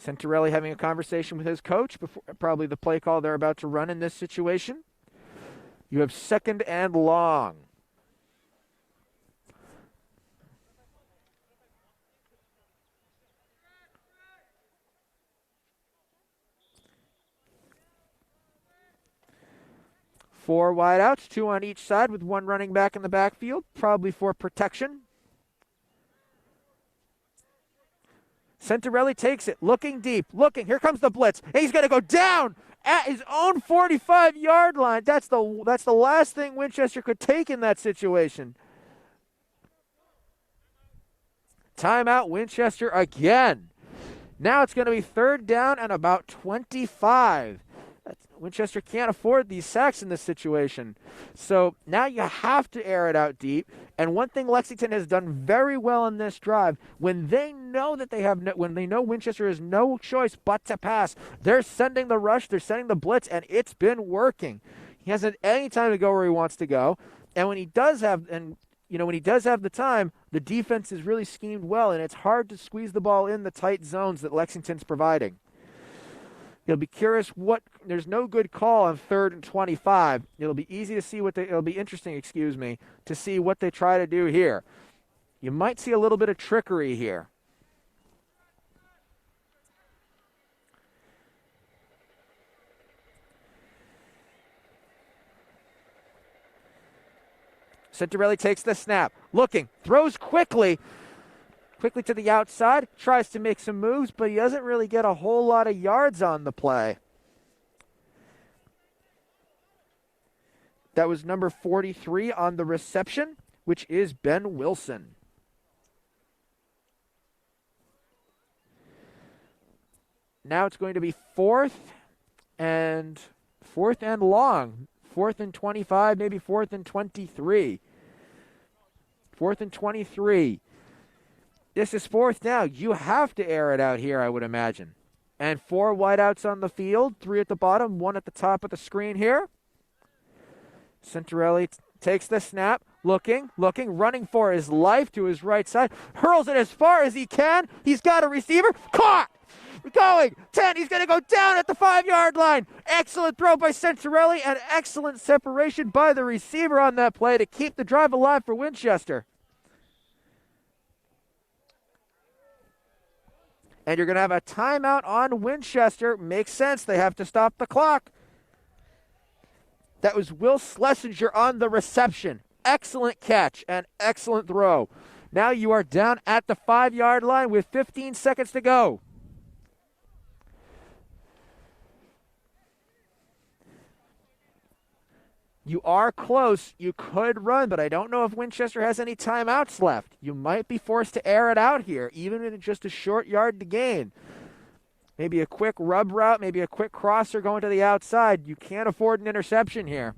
Centarelli having a conversation with his coach before probably the play call they're about to run in this situation. You have 2nd and long. Four wideouts, 2 on each side with 1 running back in the backfield, probably for protection. Centarelli takes it, looking deep, here comes the blitz. He's going to go down at his own 45-yard line. That's the last thing Winchester could take in that situation. Timeout, Winchester again. Now it's going to be 3rd down and about 25. Winchester can't afford these sacks in this situation. So now you have to air it out deep. And one thing Lexington has done very well in this drive, when they know Winchester has no choice but to pass, they're sending the rush, they're sending the blitz, and it's been working. He hasn't any time to go where he wants to go. And when he does have the time, the defense is really schemed well, and it's hard to squeeze the ball in the tight zones that Lexington's providing. You'll be curious there's no good call on 3rd and 25. It'll be interesting, to see what they try to do here. You might see a little bit of trickery here. Centarelli takes the snap, throws quickly to the outside, tries to make some moves, but he doesn't really get a whole lot of yards on the play. That was number 43 on the reception, which is Ben Wilson. Now it's going to be 4th and long. 4th and 25, maybe 4th and 23. 4th and 23. This is 4th down. You have to air it out here, I would imagine. And 4 wideouts on the field, 3 at the bottom, 1 at the top of the screen here. Centarelli takes the snap, looking, running for his life to his right side, hurls it as far as he can. He's got a receiver. Caught! Going 10. He's going to go down at the 5-yard line. Excellent throw by Centarelli and excellent separation by the receiver on that play to keep the drive alive for Winchester. And you're going to have a timeout on Winchester. Makes sense. They have to stop the clock. That was Will Schlesinger on the reception. Excellent catch and excellent throw. Now you are down at the 5-yard line with 15 seconds to go. You are close. You could run, but I don't know if Winchester has any timeouts left. You might be forced to air it out here, even in just a short yard to gain. Maybe a quick rub route, maybe a quick crosser going to the outside. You can't afford an interception here.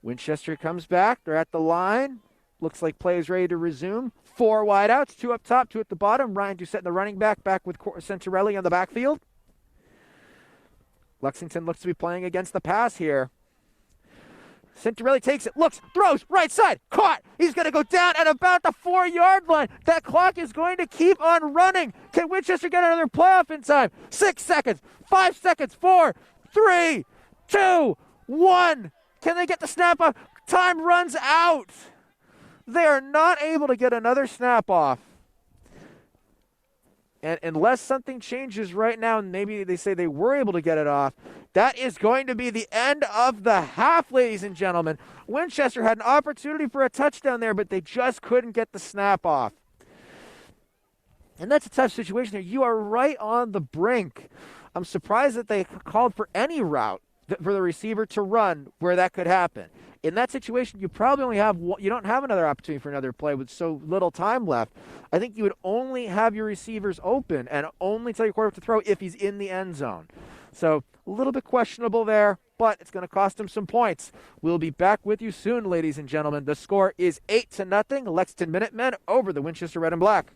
Winchester comes back. They're at the line. Looks like play is ready to resume. 4 wideouts, 2 up top, 2 at the bottom. Ryan Doucette, the running back with Centarelli on the backfield. Lexington looks to be playing against the pass here. Centarelli takes it, looks, throws, right side, caught. He's going to go down at about the 4-yard line. That clock is going to keep on running. Can Winchester get another playoff in time? 6 seconds, 5 seconds, 4, 3, 2, 1. Can they get the snap up? Time runs out. They are not able to get another snap off. And unless something changes right now, and maybe they say they were able to get it off, that is going to be the end of the half, ladies and gentlemen. Winchester had an opportunity for a touchdown there, but they just couldn't get the snap off. And that's a tough situation there. You are right on the brink. I'm surprised that they called for any route for the receiver to run where that could happen. In that situation, you probably only have one, you don't have another opportunity for another play with so little time left. I think you would only have your receivers open and only tell your quarterback to throw if he's in the end zone. So a little bit questionable there, but it's going to cost him some points. We'll be back with you soon, ladies and gentlemen. The score is 8-0. Lexington Minutemen over the Winchester Red and Black.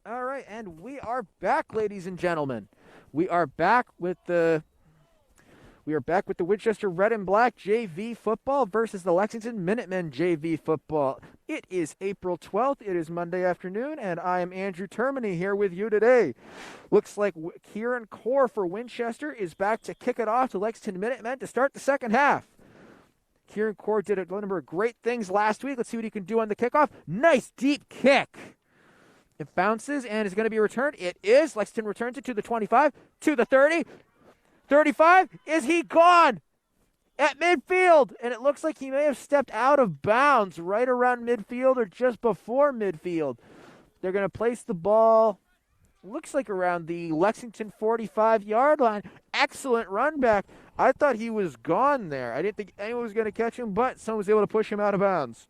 All right, and we are back, ladies and gentlemen. We are back with the Winchester Red and Black JV football versus the Lexington Minutemen JV football. It is April 12th. It is Monday afternoon, and I am Andrew Termini here with you today. Looks like Kieran Core for Winchester is back to kick it off to Lexington Minutemen to start the second half. Kieran Core did a number of great things last week. Let's see what he can do on the kickoff. Nice deep kick. It bounces and is going to be returned. It is. Lexington returns it to the 25, to the 30. 35. Is he gone? At midfield. And it looks like he may have stepped out of bounds right around midfield or just before midfield. They're going to place the ball, looks like around the Lexington 45-yard line. Excellent run back. I thought he was gone there. I didn't think anyone was going to catch him, but someone was able to push him out of bounds.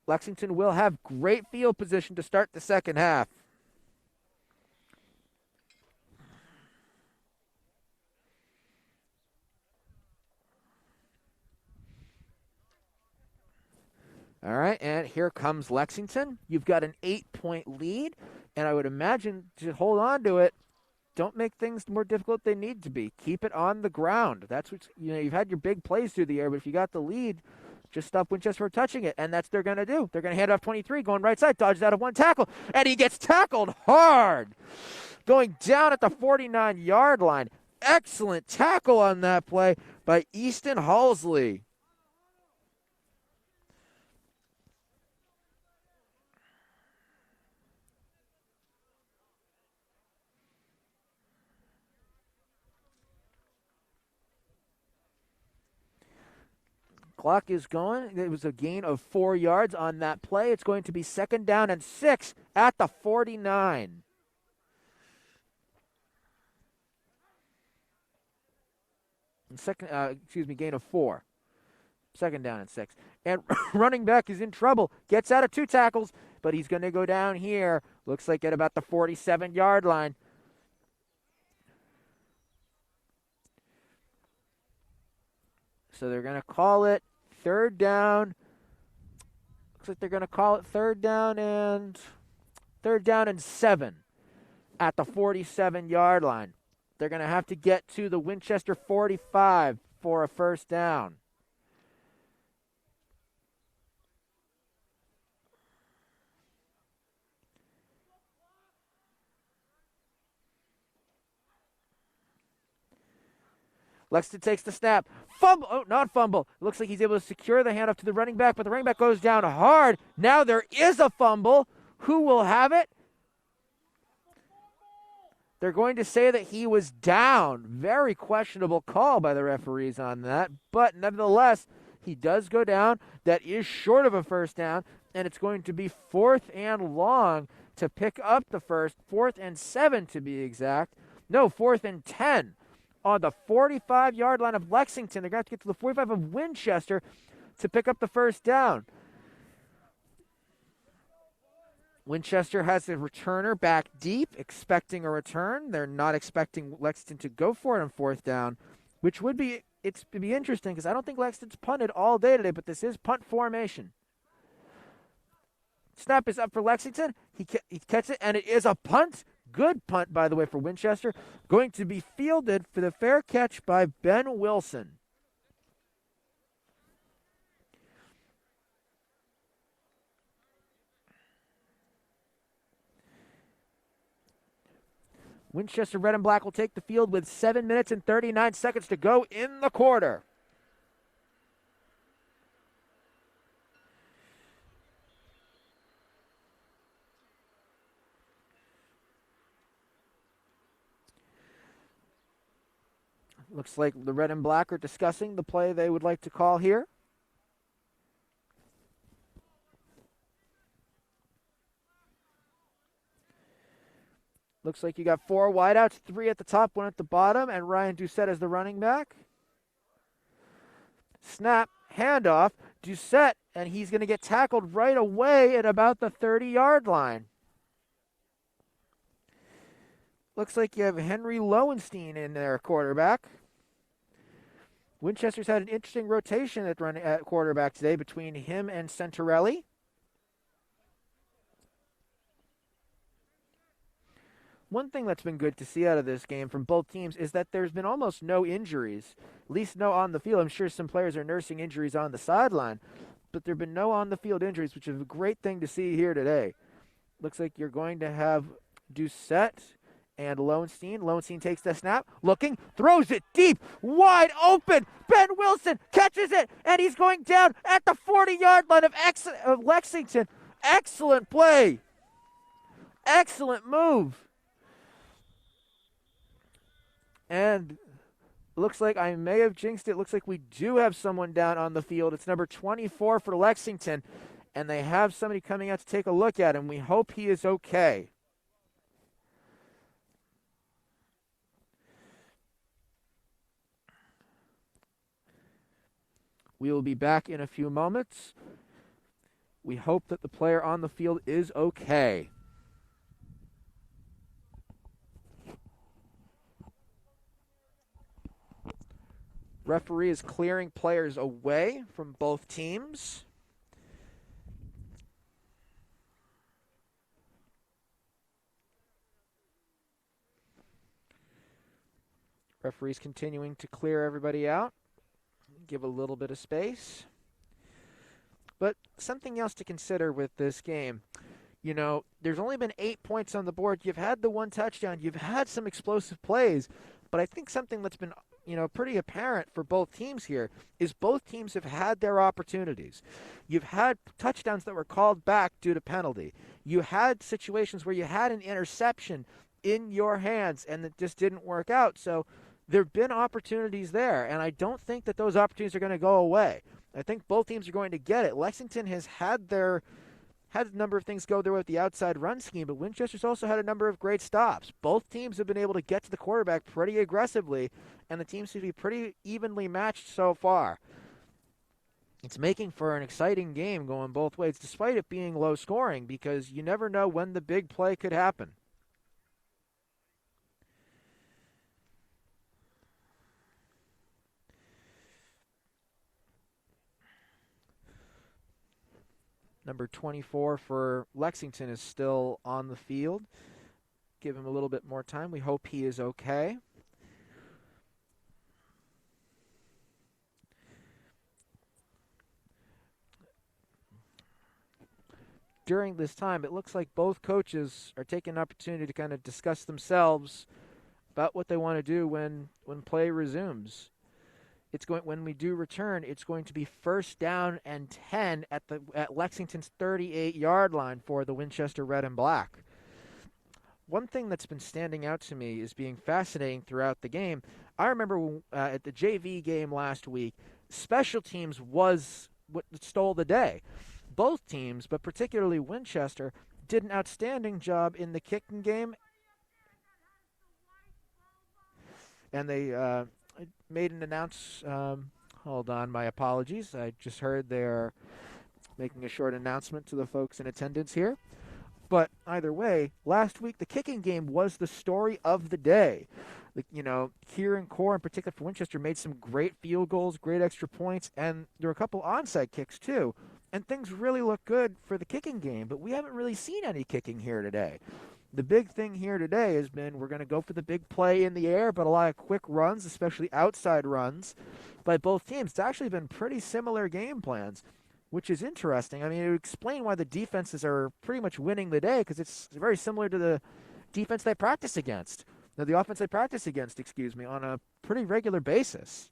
Lexington will have great field position to start the second half. All right, and here comes Lexington. You've got an 8-point lead, and I would imagine to hold on to it. Don't make things more difficult than they need to be. Keep it on the ground. That's what you've had your big plays through the air, but if you got the lead, just stop Winchester from touching it, and that's what they're going to do. They're going to hand off 23, going right side, dodges out of one tackle, and he gets tackled hard. Going down at the 49-yard line. Excellent tackle on that play by Easton Halsley. Clock is going. It was a gain of 4 yards on that play. It's going to be 2nd down and 6 at the 49. Gain of 4. 2nd down and 6. And running back is in trouble. Gets out of 2 tackles, but he's going to go down here. Looks like at about the 47-yard line. So they're going to call it 3rd down. Looks like they're going to call it 3rd down and 7 at the 47-yard line. They're going to have to get to the Winchester 45 for a 1st down. Lexington takes the snap. Fumble. Oh, not fumble. Looks like he's able to secure the handoff to the running back, but the running back goes down hard. Now there is a fumble. Who will have it? They're going to say that he was down. Very questionable call by the referees on that. But nevertheless, he does go down. That is short of a 1st down, and it's going to be 4th and long to pick up the first. 4th and 7 to be exact. No, 4th and 10. On the 45-yard line of Lexington. They're going to have to get to the 45 of Winchester to pick up the 1st down. Winchester has a returner back deep, expecting a return. They're not expecting Lexington to go for it on 4th down, which would be interesting because I don't think Lexington's punted all day today, but this is punt formation. Snap is up for Lexington. He catches it, and it is a punt. Good punt, by the way, for Winchester. Going to be fielded for the fair catch by Ben Wilson. Winchester Red and Black will take the field with 7 minutes and 39 seconds to go in the quarter. Looks like the Red and Black are discussing the play they would like to call here. Looks like you got 4 wideouts, 3 at the top, 1 at the bottom, and Ryan Doucette as the running back. Snap, handoff, Doucette, and he's going to get tackled right away at about the 30-yard line. Looks like you have Henry Lowenstein in there, quarterback. Winchester's had an interesting rotation at quarterback today between him and Centarelli. One thing that's been good to see out of this game from both teams is that there's been almost no injuries, at least no on the field. I'm sure some players are nursing injuries on the sideline, but there have been no on-the-field injuries, which is a great thing to see here today. Looks like you're going to have Doucette and Lowenstein. Lowenstein takes the snap, looking, throws it deep, wide open. Ben Wilson catches it, and he's going down at the 40-yard line of Lexington. Excellent play. Excellent move. And looks like I may have jinxed it. Looks like we do have someone down on the field. It's number 24 for Lexington, and they have somebody coming out to take a look at him. We hope he is okay. We will be back in a few moments. We hope that the player on the field is okay. Referee is clearing players away from both teams. Referee's continuing to clear everybody out. Give a little bit of space. But something else to consider with this game. You know, there's only been 8 points on the board. You've had the one touchdown. You've had some explosive plays. But I think something that's been, pretty apparent for both teams here is both teams have had their opportunities. You've had touchdowns that were called back due to penalty. You had situations where you had an interception in your hands and it just didn't work out. So there have been opportunities there, and I don't think that those opportunities are going to go away. I think both teams are going to get it. Lexington has had a number of things go their way with the outside run scheme, but Winchester's also had a number of great stops. Both teams have been able to get to the quarterback pretty aggressively, and the teams seem to be pretty evenly matched so far. It's making for an exciting game going both ways, despite it being low scoring, because you never know when the big play could happen. Number 24 for Lexington is still on the field. Give him a little bit more time. We hope he is okay. During this time, it looks like both coaches are taking an opportunity to kind of discuss themselves about what they want to do when play resumes. When we do return, it's going to be 1st down and 10 at Lexington's 38-yard line for the Winchester Red and Black. One thing that's been standing out to me is being fascinating throughout the game. I remember at the JV game last week, special teams was what stole the day. Both teams, but particularly Winchester, did an outstanding job in the kicking game, and they made an hold on, my apologies. I just heard they're making a short announcement to the folks in attendance here. But either way, last week the kicking game was the story of the day. Kieran Core in particular for Winchester made some great field goals, great extra points, and there were a couple onside kicks too. And things really look good for the kicking game, but we haven't really seen any kicking here today. The big thing here today has been we're going to go for the big play in the air, but a lot of quick runs, especially outside runs, by both teams. It's actually been pretty similar game plans, which is interesting. I mean, it would explain why the defenses are pretty much winning the day, because it's very similar to the defense they practice against. The offense they practice against, on a pretty regular basis.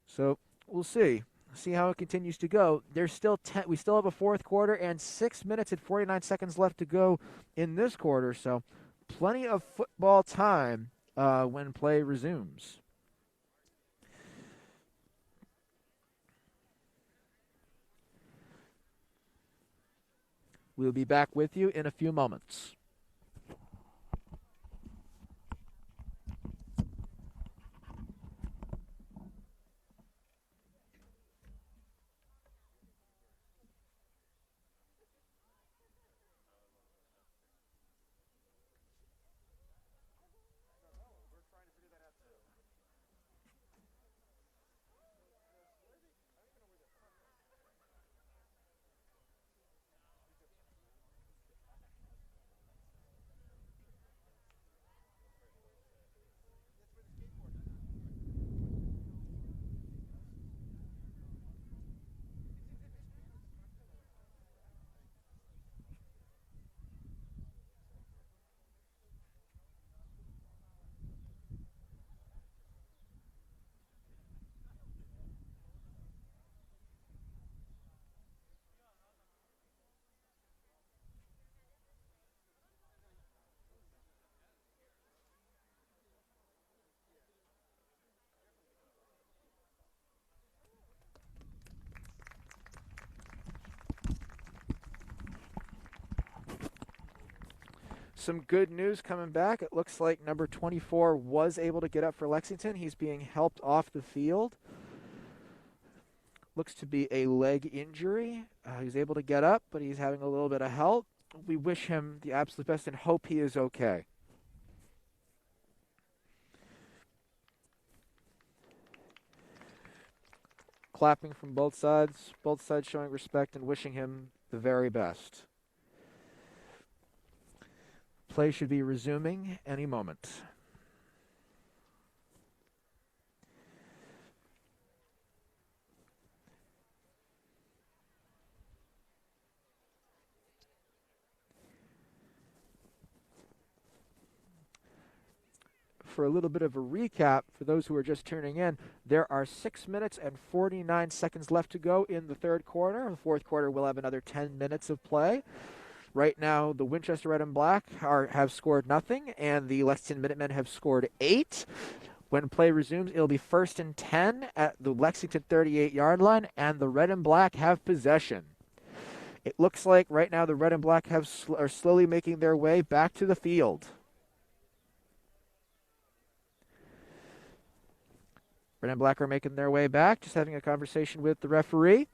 So we'll see how it continues to go. There's still we still have a fourth quarter and 6 minutes and 49 seconds left to go in this quarter, so plenty of football time when play resumes. We'll be back with you in a few moments. Some good news coming back. It looks like number 24 was able to get up for Lexington. He's being helped off the field. Looks to be a leg injury. He's able to get up, but he's having a little bit of help. We wish him the absolute best and hope he is okay. Clapping from both sides showing respect and wishing him the very best. Play should be resuming any moment. For a little bit of a recap, for those who are just tuning in, there are 6 minutes and 49 seconds left to go in the third quarter. The fourth quarter will have another 10 minutes of play. Right now, the Winchester Red and Black have scored nothing, and the Lexington Minutemen have scored 8. When play resumes, it'll be 1st and 10 at the Lexington 38-yard line, and the Red and Black have possession. It looks like right now the Red and Black are slowly making their way back to the field. Red and Black are making their way back, just having a conversation with the referee.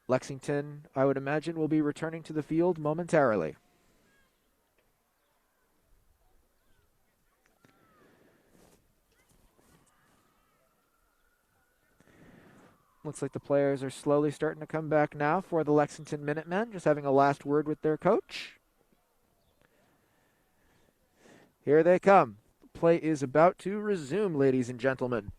Lexington, I would imagine, will be returning to the field momentarily. Looks like the players are slowly starting to come back now for the Lexington Minutemen, just having a last word with their coach. Here they come. Play is about to resume, ladies and gentlemen.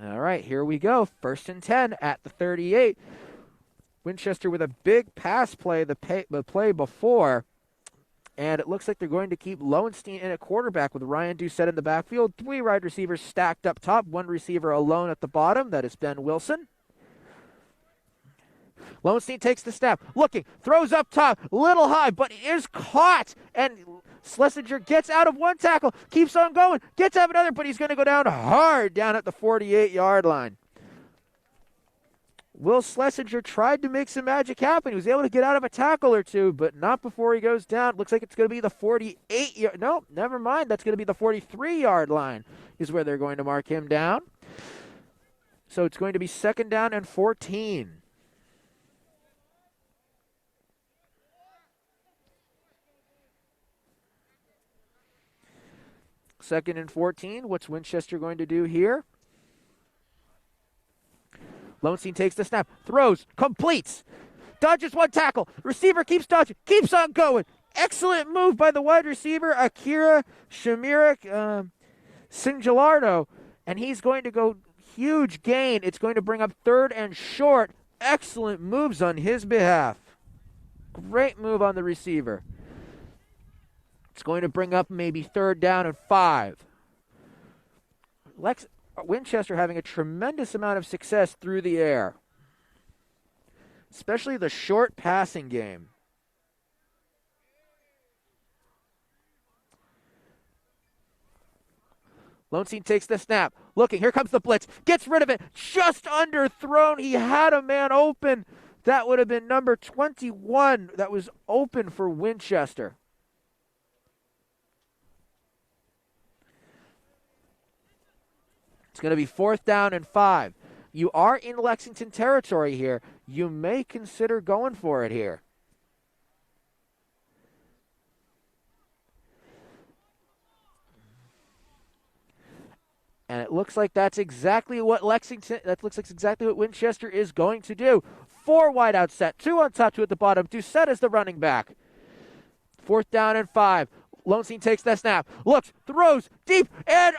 All right, here we go. 1st and 10 at the 38. Winchester with a big pass play, the play before. And it looks like they're going to keep Lowenstein in at quarterback with Ryan Doucette in the backfield. 3 wide receivers stacked up top. 1 receiver alone at the bottom. That is Ben Wilson. Lowenstein takes the snap. Looking. Throws up top. Little high, but is caught. And Schlesinger gets out of one tackle. Keeps on going. Gets out of another, but he's going to go down hard down at the 48-yard line. Will Schlesinger tried to make some magic happen. He was able to get out of a tackle or two, but not before he goes down. Looks like it's going to be the 48-yard. No, never mind. That's going to be the 43-yard line is where they're going to mark him down. So it's going to be 2nd down and 14. Second and 14. What's Winchester going to do here? Lowenstein takes the snap, throws, completes, dodges one tackle. Receiver keeps dodging, keeps on going. Excellent move by the wide receiver, Akira Shamirik Singelardo, and he's going to go huge gain. It's going to bring up 3rd and short. Excellent moves on his behalf. Great move on the receiver. It's going to bring up maybe 3rd down and 5. Winchester having a tremendous amount of success through the air, especially the short passing game. Lowenstein takes the snap. Looking, here comes the blitz. Gets rid of it. Just underthrown. He had a man open. That would have been number 21 that was open for Winchester. It's going to be 4th down and 5. You are in Lexington territory here. You may consider going for it here. And it looks like that's exactly what Winchester is going to do. 4 wide out set, 2 on top, 2 at the bottom. Doucette is the running back. 4th down and 5. Lowenstein takes that snap, looks, throws, deep, and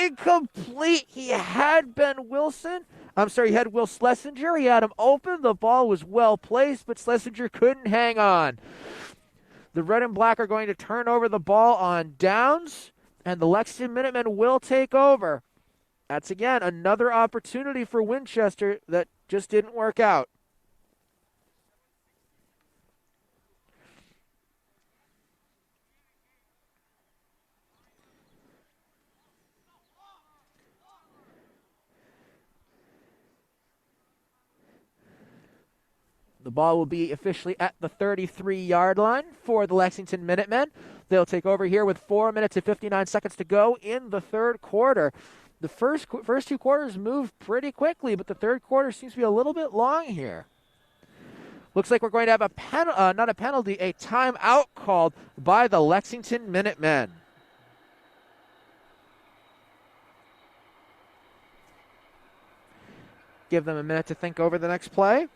incomplete. He had Will Schlesinger. He had him open. The ball was well placed, but Schlesinger couldn't hang on. The Red and Black are going to turn over the ball on downs, and the Lexington Minutemen will take over. That's, again, another opportunity for Winchester that just didn't work out. The ball will be officially at the 33-yard line for the Lexington Minutemen. They'll take over here with 4 minutes and 59 seconds to go in the third quarter. The first two quarters moved pretty quickly, but the third quarter seems to be a little bit long here. Looks like we're going to have a timeout called by the Lexington Minutemen. Give them a minute to think over the next play.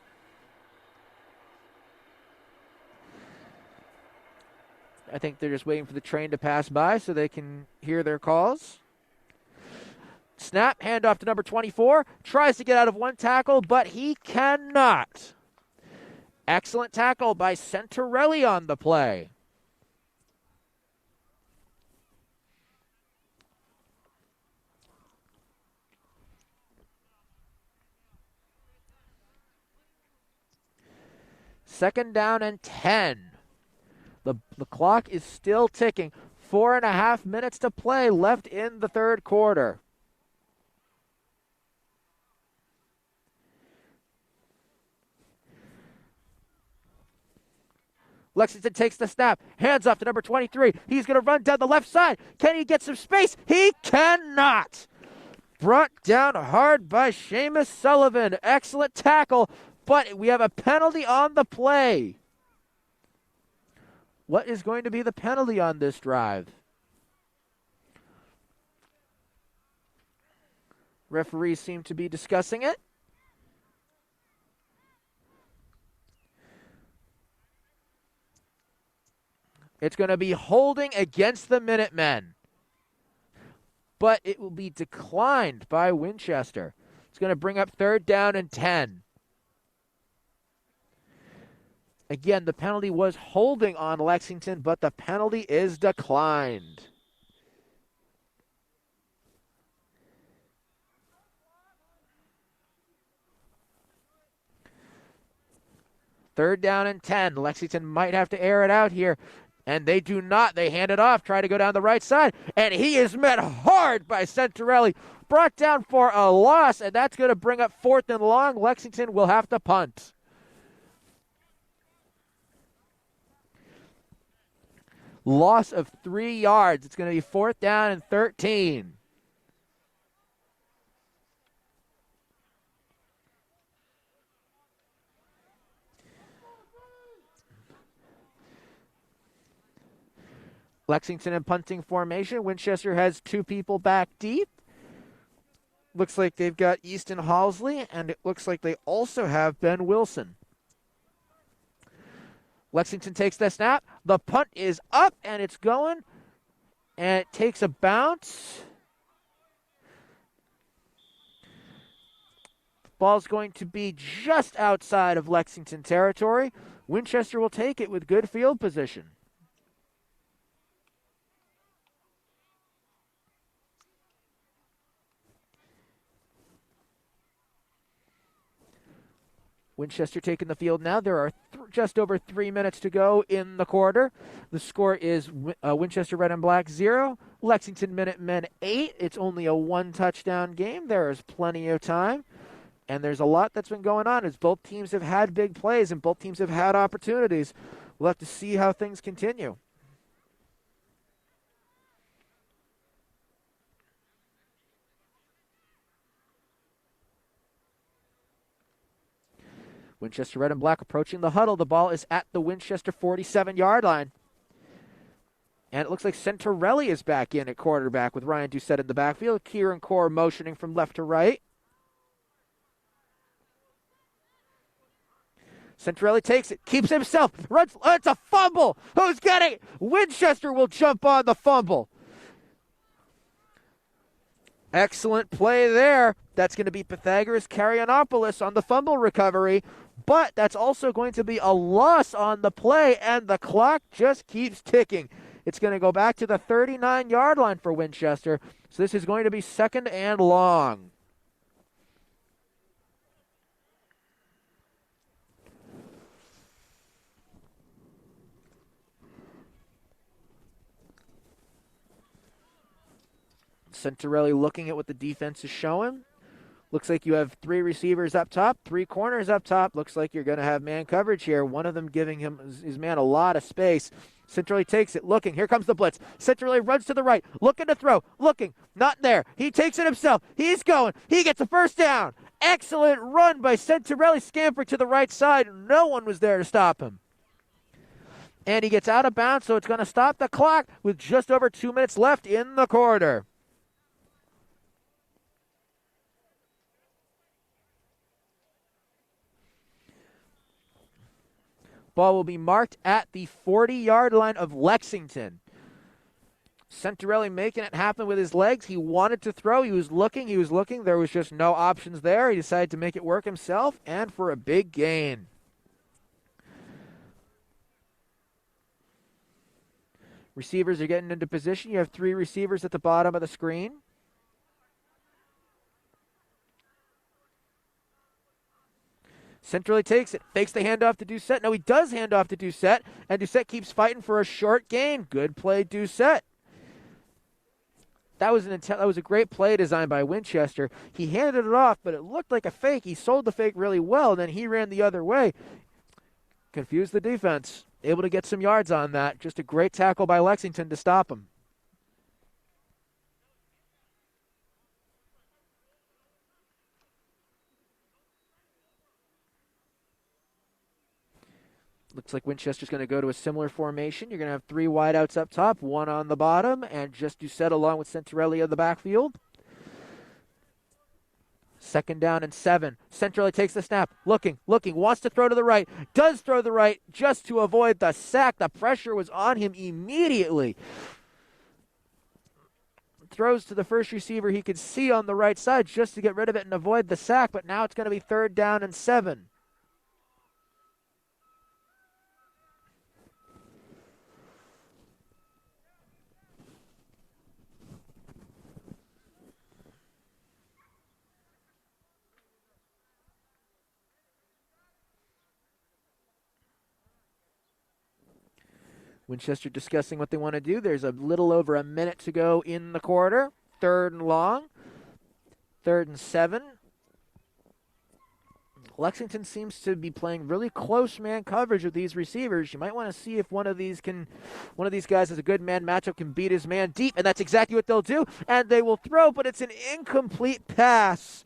I think they're just waiting for the train to pass by so they can hear their calls. Snap, handoff to number 24. Tries to get out of one tackle, but he cannot. Excellent tackle by Centorelli on the play. Second down and 10. The clock is still ticking. 4.5 minutes to play left in the third quarter. Lexington takes the snap. Hands off to number 23. He's going to run down the left side. Can he get some space? He cannot. Brought down hard by Seamus Sullivan. Excellent tackle, but we have a penalty on the play. What is going to be the penalty on this drive? Referees seem to be discussing it. It's going to be holding against the Minutemen. But it will be declined by Winchester. It's going to bring up third down and 10. Again, the penalty was holding on Lexington, but the penalty is declined. Third down and 10. Lexington might have to air it out here. And they do not. They hand it off, try to go down the right side. And he is met hard by Centorelli. Brought down for a loss, and that's going to bring up fourth and long. Lexington will have to punt. Loss of 3 yards. It's going to be fourth down and 13. Lexington in punting formation. Winchester has 2 people back deep. Looks like they've got Easton Halsley, and it looks like they also have Ben Wilson. Lexington takes the snap. The punt is up, and it's going. And it takes a bounce. Ball's going to be just outside of Lexington territory. Winchester will take it with good field position. Winchester taking the field now. There are just over 3 minutes to go in the quarter. The score is Winchester Red and Black 0, Lexington Minutemen 8. It's only a 1-touchdown game. There is plenty of time. And there's a lot that's been going on as both teams have had big plays and both teams have had opportunities. We'll have to see how things continue. Winchester Red and Black approaching the huddle. The ball is at the Winchester 47-yard line. And it looks like Centorelli is back in at quarterback with Ryan Doucette in the backfield. Kieran Core motioning from left to right. Centorelli takes it, keeps himself, runs. Oh, it's a fumble. Who's getting it? Winchester will jump on the fumble. Excellent play there. That's going to be Pythagoras Karyanopoulos on the fumble recovery. But that's also going to be a loss on the play, and the clock just keeps ticking. It's going to go back to the 39-yard line for Winchester. So this is going to be second and long. Centorelli looking at what the defense is showing. Looks like you have 3 receivers up top, 3 corners up top. Looks like you're going to have man coverage here. One of them giving his man a lot of space. Centrally takes it, looking. Here comes the blitz. Centrally runs to the right, looking to throw, looking, not there. He takes it himself. He's going. He gets a first down. Excellent run by Centrelli, scampered to the right side. No one was there to stop him. And he gets out of bounds, so it's going to stop the clock with just over 2 minutes left in the quarter. Ball will be marked at the 40-yard line of Lexington. Centrelli making it happen with his legs. He wanted to throw. He was looking. There was just no options there. He decided to make it work himself, and for a big gain. Receivers are getting into position. You have 3 receivers at the bottom of the screen. Centrally takes it, fakes the handoff to Doucette. No, he does hand off to Doucette, and Doucette keeps fighting for a short gain. Good play, Doucette. That was a great play design by Winchester. He handed it off, but it looked like a fake. He sold the fake really well, and then he ran the other way. Confused the defense. Able to get some yards on that. Just a great tackle by Lexington to stop him. Looks like Winchester's going to go to a similar formation. You're going to have 3 wideouts up top, 1 on the bottom, and just Doucette along with Centrelli in the backfield. 2nd down and 7. Centrelli takes the snap, looking, wants to throw to the right, does throw to the right just to avoid the sack. The pressure was on him immediately. Throws to the first receiver he could see on the right side just to get rid of it and avoid the sack, but now it's going to be 3rd down and 7. Winchester discussing what they want to do. There's a little over a minute to go in the quarter. 3rd and long. 3rd and 7. Lexington seems to be playing really close man coverage with these receivers. You might want to see if one of these guys has a good man matchup, can beat his man deep, and that's exactly what they'll do. And they will throw, but it's an incomplete pass.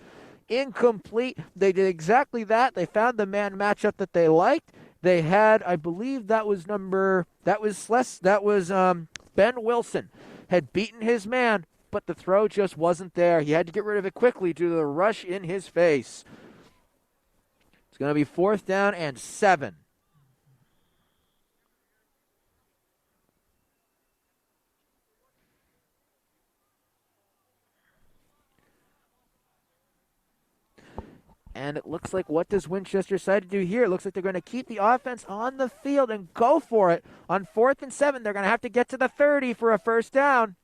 Incomplete. They did exactly that. They found the man matchup that they liked. They had, I believe Ben Wilson had beaten his man, but the throw just wasn't there. He had to get rid of it quickly due to the rush in his face. It's going to be 4th down and 7. And it looks like, what does Winchester decide to do here? It looks like they're going to keep the offense on the field and go for it. On 4th and 7, they're going to have to get to the 30 for a first down.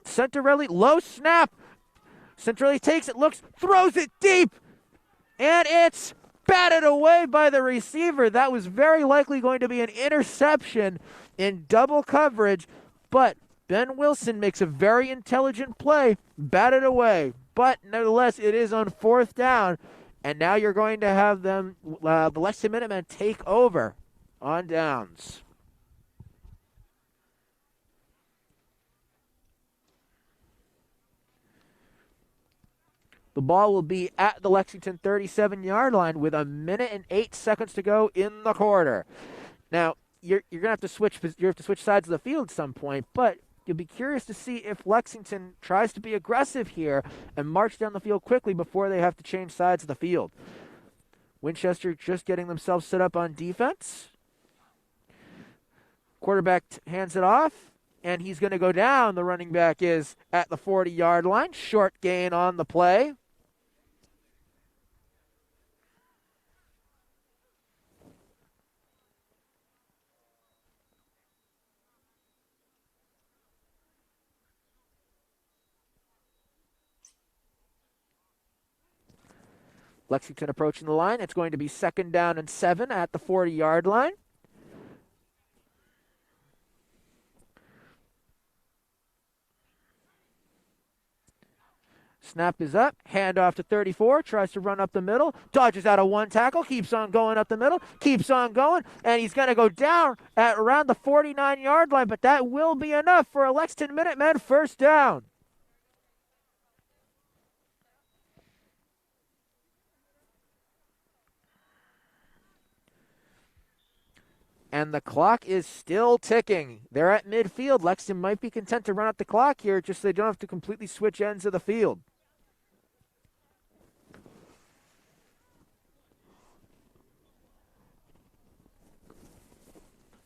Centrelli, low snap. Centrelli takes it, looks, throws it deep. And it's batted away by the receiver. That was very likely going to be an interception in double coverage, but Ben Wilson makes a very intelligent play, batted away. But nevertheless, it is on 4th down, and now you're going to have them, the Lexington Minutemen, take over on downs. The ball will be at the Lexington 37-yard line with 1 minute and 8 seconds to go in the quarter. Now, you're going to have to switch. You have to switch sides of the field at some point, but you'll be curious to see if Lexington tries to be aggressive here and march down the field quickly before they have to change sides of the field. Winchester just getting themselves set up on defense. Quarterback hands it off, and he's going to go down. The running back is at the 40-yard line. Short gain on the play. Lexington approaching the line. It's going to be 2nd down and 7 at the 40-yard line. Snap is up, hand off to 34, tries to run up the middle, dodges out of one tackle, keeps on going up the middle, keeps on going, and he's going to go down at around the 49-yard line, but that will be enough for a Lexington Minutemen first down. And the clock is still ticking. They're at midfield. Lexington might be content to run up the clock here, just so they don't have to completely switch ends of the field.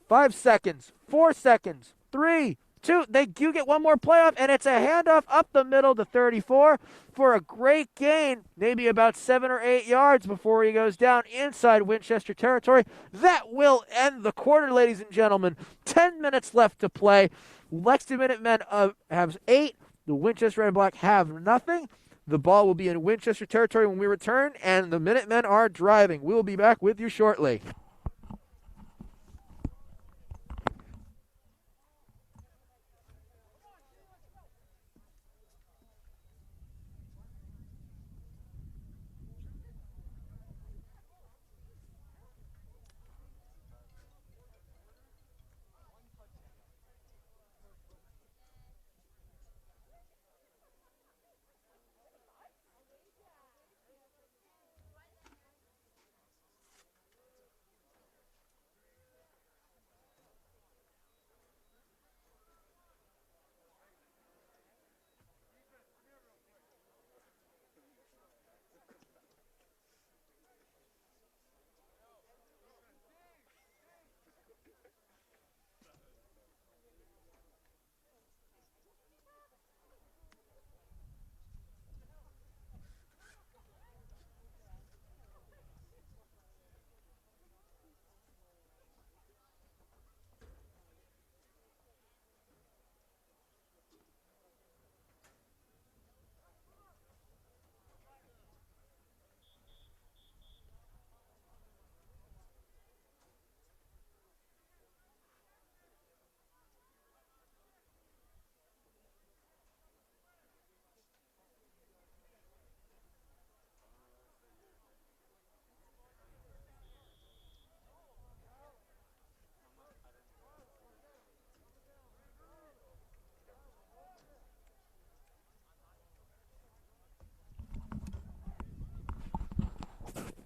5 seconds, 4 seconds, 3, 2. They do get one more play off, and it's a handoff up the middle to 34 for a great gain, maybe about 7 or 8 yards before he goes down inside Winchester territory. That will end the quarter, ladies and gentlemen. 10 minutes left to play. Lexington Minutemen have 8. The Winchester Red and Black have nothing. The ball will be in Winchester territory when we return, and the Minutemen are driving. We will be back with you shortly.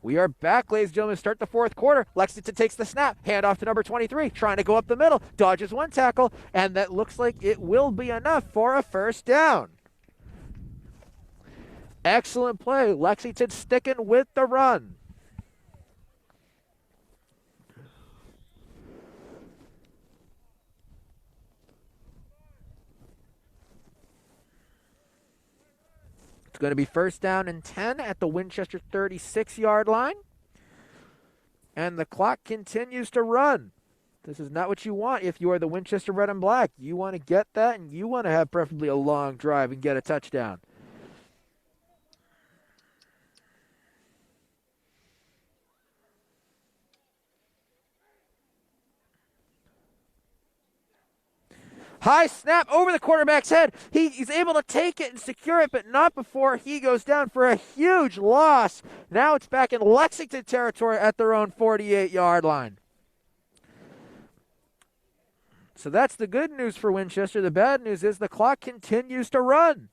We are back, ladies and gentlemen, start the fourth quarter. Lexington takes the snap, hand off to number 23, trying to go up the middle, dodges one tackle, and that looks like it will be enough for a first down. Excellent play. Lexington sticking with the run. It's going to be first down and 10 at the Winchester 36-yard line. And the clock continues to run. This is not what you want if you are the Winchester Red and Black. You want to get that, and you want to have preferably a long drive and get a touchdown. High snap over the quarterback's head. He's able to take it and secure it, but not before he goes down for a huge loss. Now it's back in Lexington territory at their own 48-yard line. So that's the good news for Winchester. The bad news is the clock continues to run.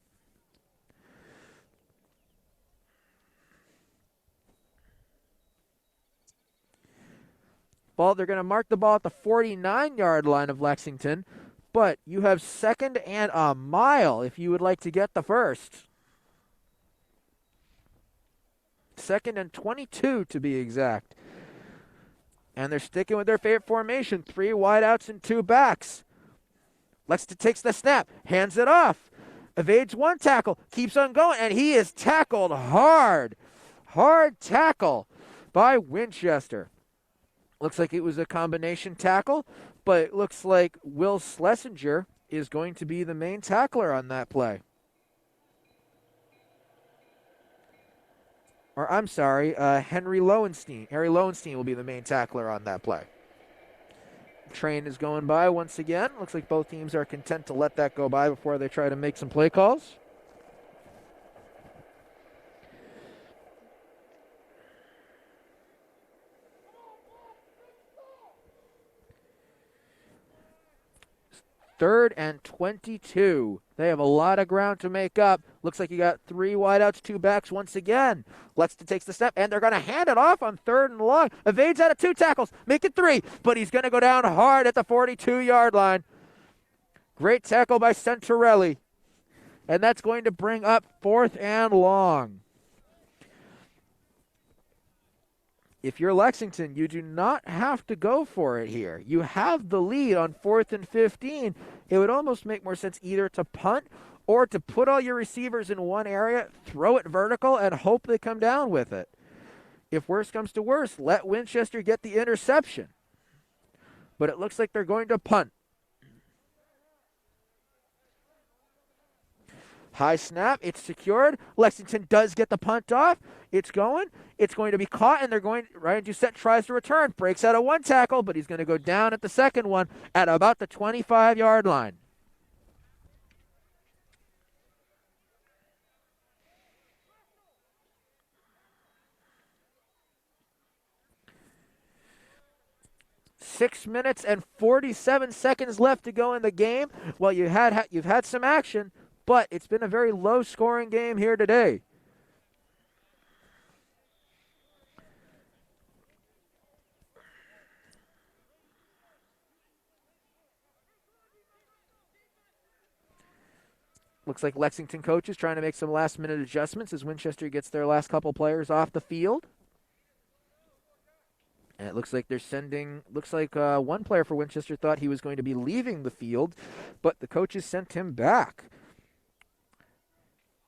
They're going to mark the ball at the 49-yard line of Lexington. But you have second and a mile if you would like to get the first. Second and 22 to be exact. And they're sticking with their favorite formation. 3 wideouts and 2 backs. Lexington takes the snap, hands it off, evades one tackle, keeps on going, and he is tackled hard. Hard tackle by Winchester. Looks like it was a combination tackle, but it looks like Will Schlesinger is going to be the main tackler on that play. Or I'm sorry, Henry Lowenstein. Harry Lowenstein will be the main tackler on that play. Train is going by once again. Looks like both teams are content to let that go by before they try to make some play calls. 3rd and 22. They have a lot of ground to make up. Looks like you got 3 wideouts, 2 backs once again. Lexington takes the snap, and they're going to hand it off on 3rd and long. Evades out of 2 tackles, make it 3, but he's going to go down hard at the 42-yard line. Great tackle by Centorelli, and that's going to bring up 4th and long. If you're Lexington, you do not have to go for it here. You have the lead on 4th and 15. It would almost make more sense either to punt or to put all your receivers in one area, throw it vertical, and hope they come down with it. If worse comes to worse, let Winchester get the interception. But it looks like they're going to punt. High snap, it's secured. Lexington does get the punt off. It's going to be caught, and Ryan Doucette tries to return. Breaks out of 1 tackle, but he's going to go down at the second one at about the 25-yard line. Six minutes and 47 seconds left to go in the game. Well, you've had some action, but it's been a very low-scoring game here today. Looks like Lexington coaches trying to make some last-minute adjustments as Winchester gets their last couple players off the field. And it looks like one player for Winchester thought he was going to be leaving the field, but the coaches sent him back.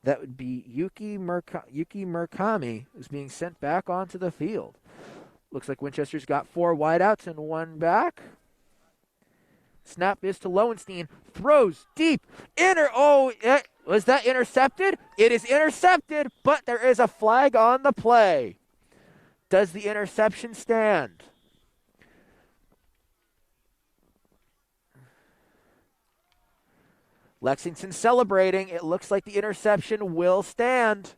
That would be Yuki Murakami, who's being sent back onto the field. Looks like Winchester's got 4 wideouts and 1 back. Snap is to Lowenstein. Throws deep. Was that intercepted? It is intercepted, but there is a flag on the play. Does the interception stand? Lexington celebrating. It looks like the interception will stand.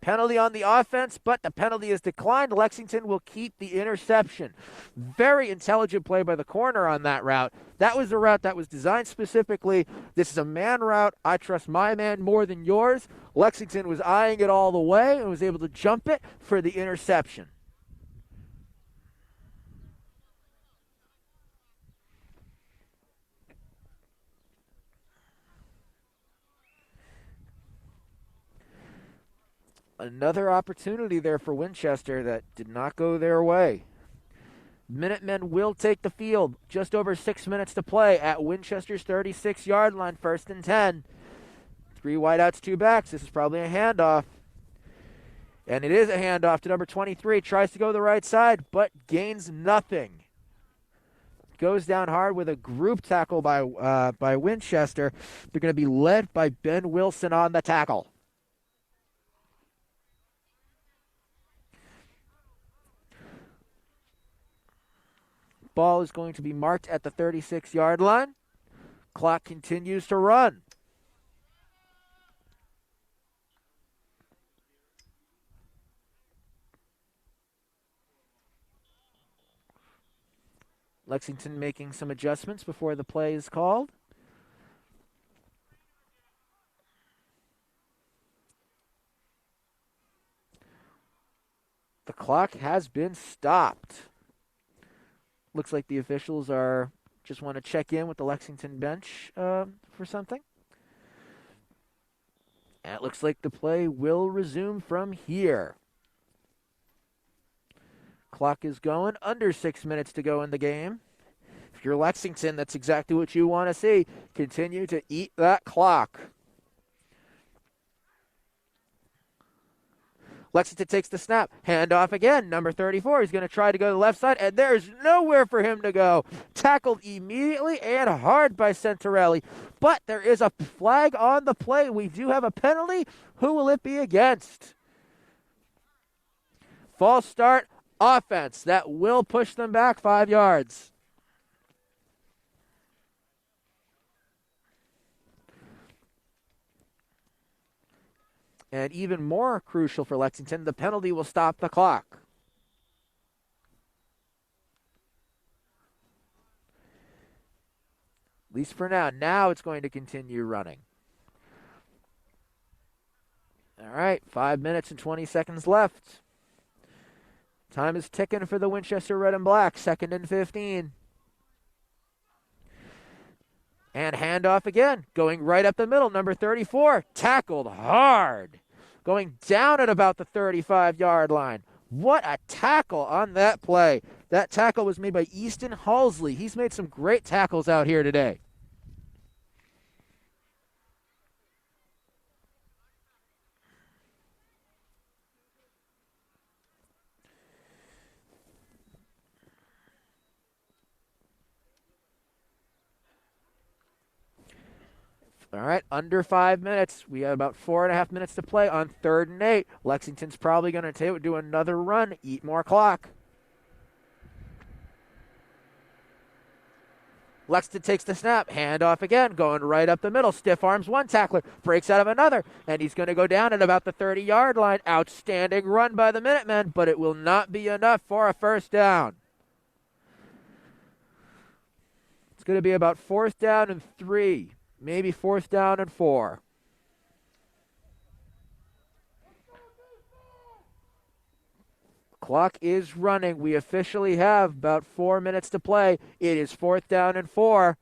Penalty on the offense, but the penalty is declined. Lexington will keep the interception. Very intelligent play by the corner on that route. That was a route that was designed specifically. This is a man route. I trust my man more than yours. Lexington was eyeing it all the way and was able to jump it for the interception. Another opportunity there for Winchester that did not go their way. Minutemen will take the field. Just over 6 minutes to play at Winchester's 36-yard line, 1st and 10. 3 wideouts, 2 backs. This is probably a handoff. And it is a handoff to number 23. Tries to go the right side, but gains nothing. Goes down hard with a group tackle by Winchester. They're going to be led by Ben Wilson on the tackle. Ball is going to be marked at the 36-yard line. Clock continues to run. Lexington making some adjustments before the play is called. The clock has been stopped. Looks like the officials just want to check in with the Lexington bench for something. And it looks like the play will resume from here. Clock is going. Under 6 minutes to go in the game. If you're Lexington, that's exactly what you want to see. Continue to eat that clock. Lexington takes the snap. Handoff again. Number 34. He's going to try to go to the left side, and there's nowhere for him to go. Tackled immediately and hard by Centorelli. But there is a flag on the play. We do have a penalty. Who will it be against? False start offense. That will push them back 5 yards. And even more crucial for Lexington, the penalty will stop the clock. At least for now. Now it's going to continue running. All right, 5 minutes and 20 seconds left. Time is ticking for the Winchester Red and Black. 2nd and 15. And handoff again, going right up the middle. Number 34, tackled hard. Going down at about the 35-yard line. What a tackle on that play. That tackle was made by Easton Halsley. He's made some great tackles out here today. All right, under 5 minutes. We have about 4.5 minutes to play on 3rd and 8. Lexington's probably going to do another run, eat more clock. Lexington takes the snap, handoff again, going right up the middle. Stiff arms one tackler, breaks out of another, and he's going to go down at about the 30-yard line. Outstanding run by the Minutemen, but it will not be enough for a first down. It's going to be about 4th down and 3. Maybe 4th down and 4. Clock is running. We officially have about 4 minutes to play. It is 4th down and 4.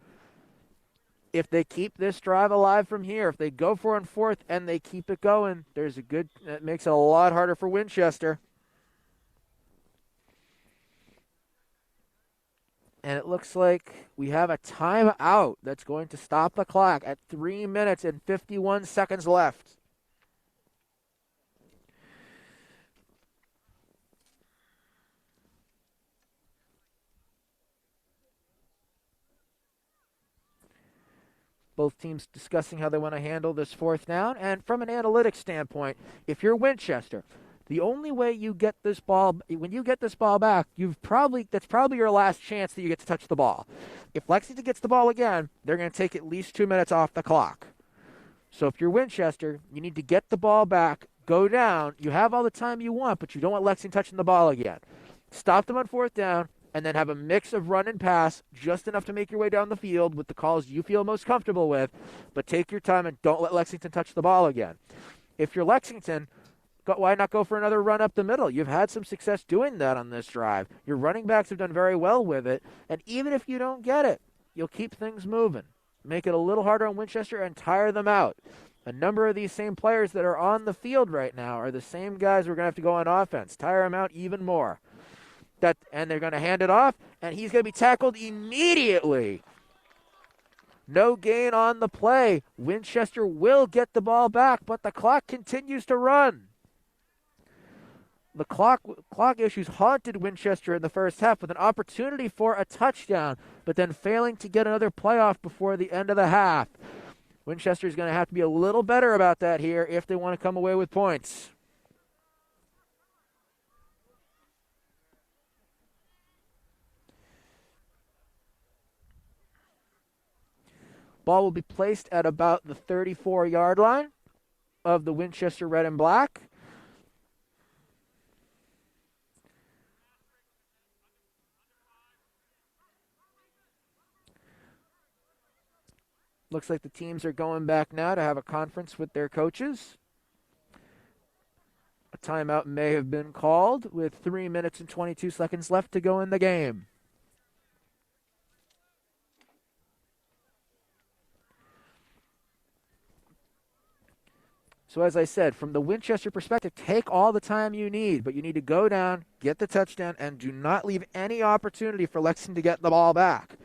If they keep this drive alive from here, if they go for it on 4th and they keep it going, that makes it a lot harder for Winchester. And it looks like we have a timeout that's going to stop the clock at 3 minutes and 51 seconds left. Both teams discussing how they want to handle this 4th down. And from an analytics standpoint, if you're Winchester, the only way you get this ball, when you get this ball back, that's probably your last chance that you get to touch the ball. If Lexington gets the ball again, they're going to take at least 2 minutes off the clock. So if you're Winchester, you need to get the ball back, go down. You have all the time you want, but you don't want Lexington touching the ball again. Stop them on 4th down, and then have a mix of run and pass, just enough to make your way down the field with the calls you feel most comfortable with, but take your time and don't let Lexington touch the ball again. If you're Lexington, why not go for another run up the middle? You've had some success doing that on this drive. Your running backs have done very well with it, and even if you don't get it, you'll keep things moving. Make it a little harder on Winchester and tire them out. A number of these same players that are on the field right now are the same guys we're going to have to go on offense. Tire them out even more. And they're going to hand it off, and he's going to be tackled immediately. No gain on the play. Winchester will get the ball back, but the clock continues to run. The clock issues haunted Winchester in the first half with an opportunity for a touchdown, but then failing to get another playoff before the end of the half. Winchester is going to have to be a little better about that here if they want to come away with points. Ball will be placed at about the 34-yard line of the Winchester Red and Black. Looks like the teams are going back now to have a conference with their coaches. A timeout may have been called with 3 minutes and 22 seconds left to go in the game. So as I said, from the Winchester perspective, take all the time you need, but you need to go down, get the touchdown, and do not leave any opportunity for Lexington to get the ball back.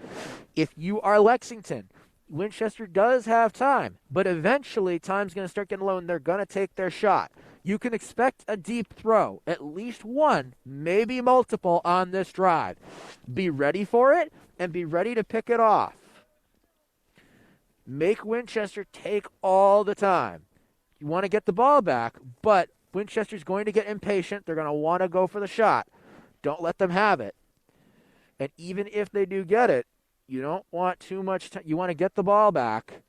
If you are Lexington, Winchester does have time, but eventually time's going to start getting low and they're going to take their shot. You can expect a deep throw, at least one, maybe multiple on this drive. Be ready for it and be ready to pick it off. Make Winchester take all the time. You want to get the ball back, but Winchester's going to get impatient. They're going to want to go for the shot. Don't let them have it. And even if they do get it, you don't want too much time. You want to get the ball back,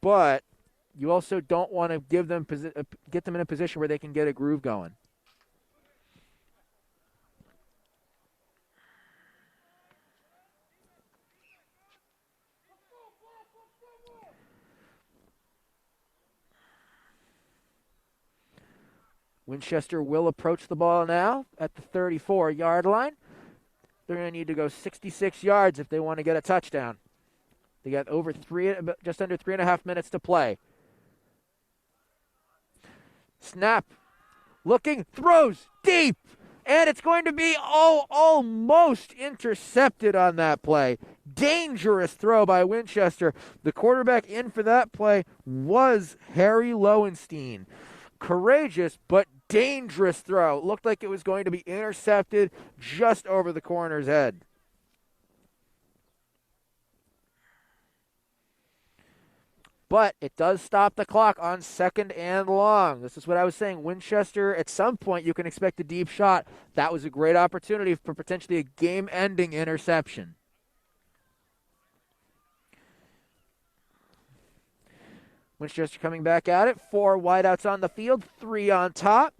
but you also don't want to get them in a position where they can get a groove going. Winchester will approach the ball now at the 34-yard line. They're going to need to go 66 yards if they want to get a touchdown. They got just under 3.5 minutes to play. Snap. Looking, throws deep. And it's going to be almost intercepted on that play. Dangerous throw by Winchester. The quarterback in for that play was Harry Lowenstein. Courageous but dangerous throw. It looked like it was going to be intercepted just over the corner's head. But it does stop the clock on 2nd and long. This is what I was saying. Winchester, at some point, you can expect a deep shot. That was a great opportunity for potentially a game-ending interception. Winchester coming back at it. 4 wideouts on the field, 3 on top.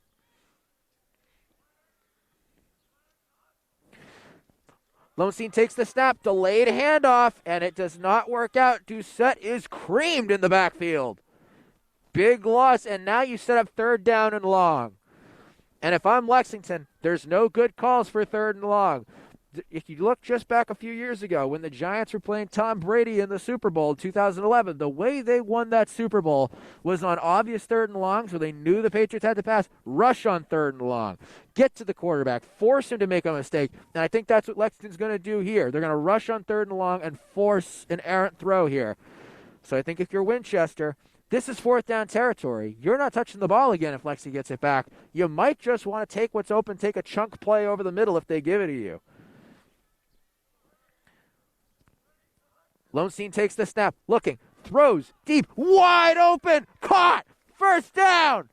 Lowenstein takes the snap, delayed handoff, and it does not work out. Doucette is creamed in the backfield. Big loss, and now you set up 3rd down and long. And if I'm Lexington, there's no good calls for 3rd and long. If you look just back a few years ago when the Giants were playing Tom Brady in the Super Bowl in 2011, the way they won that Super Bowl was on obvious 3rd and longs where they knew the Patriots had to pass, rush on 3rd and long, get to the quarterback, force him to make a mistake. And I think that's what Lexington's going to do here. They're going to rush on 3rd and long and force an errant throw here. So I think if you're Winchester, this is 4th down territory. You're not touching the ball again if Lexi gets it back. You might just want to take what's open, take a chunk play over the middle if they give it to you. Lowenstein takes the snap, looking, throws deep, wide open, caught, 1st down.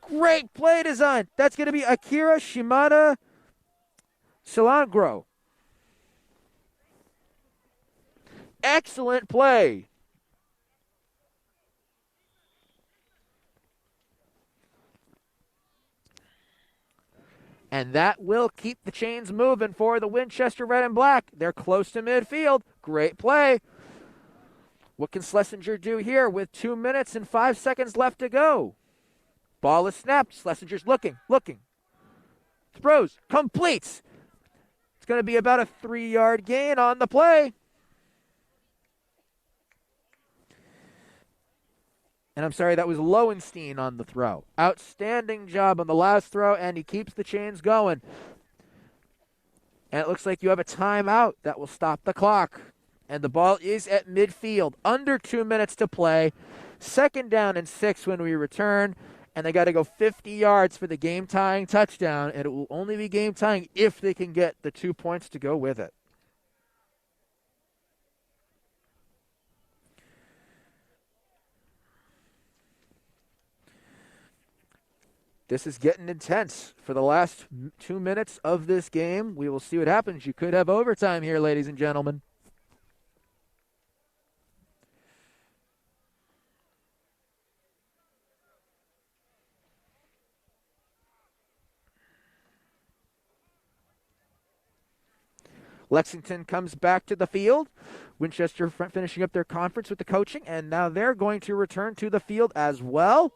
Great play design. That's going to be Akira Shimada Silangro. Excellent play. And that will keep the chains moving for the Winchester Red and Black. They're close to midfield. Great play. What can Schlesinger do here with 2 minutes and 5 seconds left to go? Ball is snapped. Schlesinger's looking. Throws, completes. It's going to be about a 3-yard gain on the play. And I'm sorry, that was Lowenstein on the throw. Outstanding job on the last throw, and he keeps the chains going. And it looks like you have a timeout that will stop the clock. And the ball is at midfield. Under 2 minutes to play. 2nd down and 6 when we return. And they got to go 50 yards for the game-tying touchdown. And it will only be game-tying if they can get the 2 points to go with it. This is getting intense for the last 2 minutes of this game. We will see what happens. You could have overtime here, ladies and gentlemen. Lexington comes back to the field. Winchester finishing up their conference with the coaching, and now they're going to return to the field as well.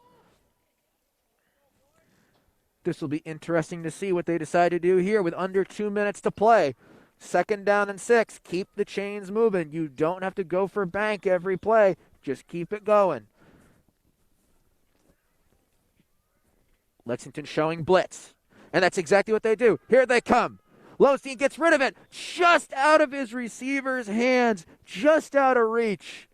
This will be interesting to see what they decide to do here with under 2 minutes to play. 2nd down and 6. Keep the chains moving. You don't have to go for bank every play. Just keep it going. Lexington showing blitz. And that's exactly what they do. Here they come. Lowenstein gets rid of it. Just out of his receiver's hands. Just out of reach.